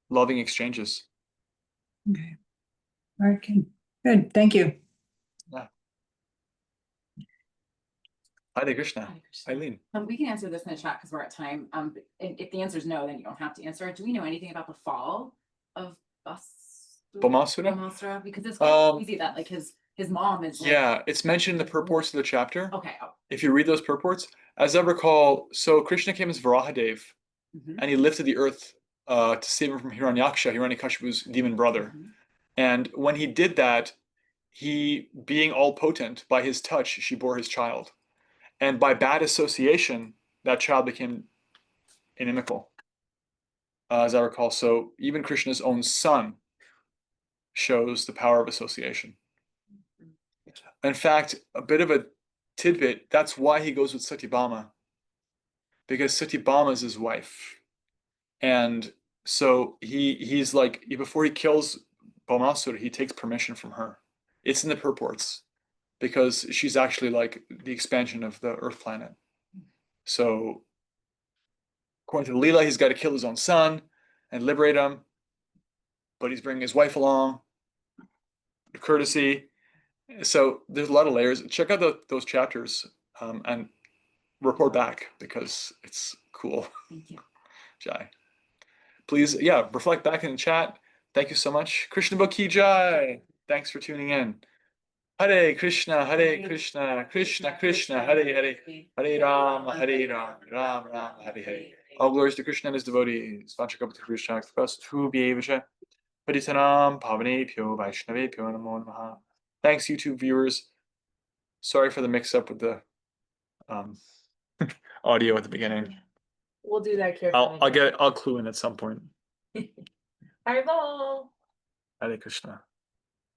Speaker 1: loving exchanges.
Speaker 9: Okay. All right. Good. Thank you.
Speaker 1: Hare Krishna.
Speaker 5: Hare Krishna.
Speaker 1: Eileen.
Speaker 5: We can answer this in the chat because we're at time. And if the answer is no, then you don't have to answer it. Do we know anything about the fall of
Speaker 1: Bhamasura?
Speaker 5: Bhamasura? Because it's kind of crazy that like his mom is like,
Speaker 1: Yeah, it's mentioned in the purports of the chapter.
Speaker 5: okay.
Speaker 1: If you read those purports, as I recall, so Krishna came as Varahadev,
Speaker 5: Mhm.
Speaker 1: and he lifted the earth to save him from Hiranyaksha, Hiranyakashipu's demon brother.
Speaker 5: Mhm.
Speaker 1: And when he did that, he, being all potent, by his touch, she bore his child. And by bad association, that child became inimical, as I recall. So even Krishna's own son shows the power of association. In fact, a bit of a tidbit, that's why he goes with Satyabhama, because Satyabhama is his wife. And so he's like, before he kills Bhamasura, he takes permission from her. It's in the purports, because she's actually like the expansion of the Earth planet. So according to the Leela, he's got to kill his own son and liberate him, but he's bringing his wife along, courtesy. So there's a lot of layers. Check out those chapters and report back, because it's cool.
Speaker 5: Thank you.
Speaker 1: Jai. Please, yeah, reflect back in the chat. Thank you so much. Krishna Book Ki Jai. Thanks for tuning in. Hare Krishna, Krishna Krishna, Hare Hare, Hare Rama, Ram Ram, Hare Hare. All glories to Krishna and his devotees. Vanchakapati Krishna, Vastu Bhyevacha, Paditanam, Pavanebhyo, Vaishnavebhyo, Namo Namaha. Thanks, YouTube viewers. Sorry for the mix-up with the audio at the beginning.
Speaker 5: We'll do that carefully.
Speaker 1: I'll clue in at some point.
Speaker 5: Haribo.
Speaker 1: Hare Krishna.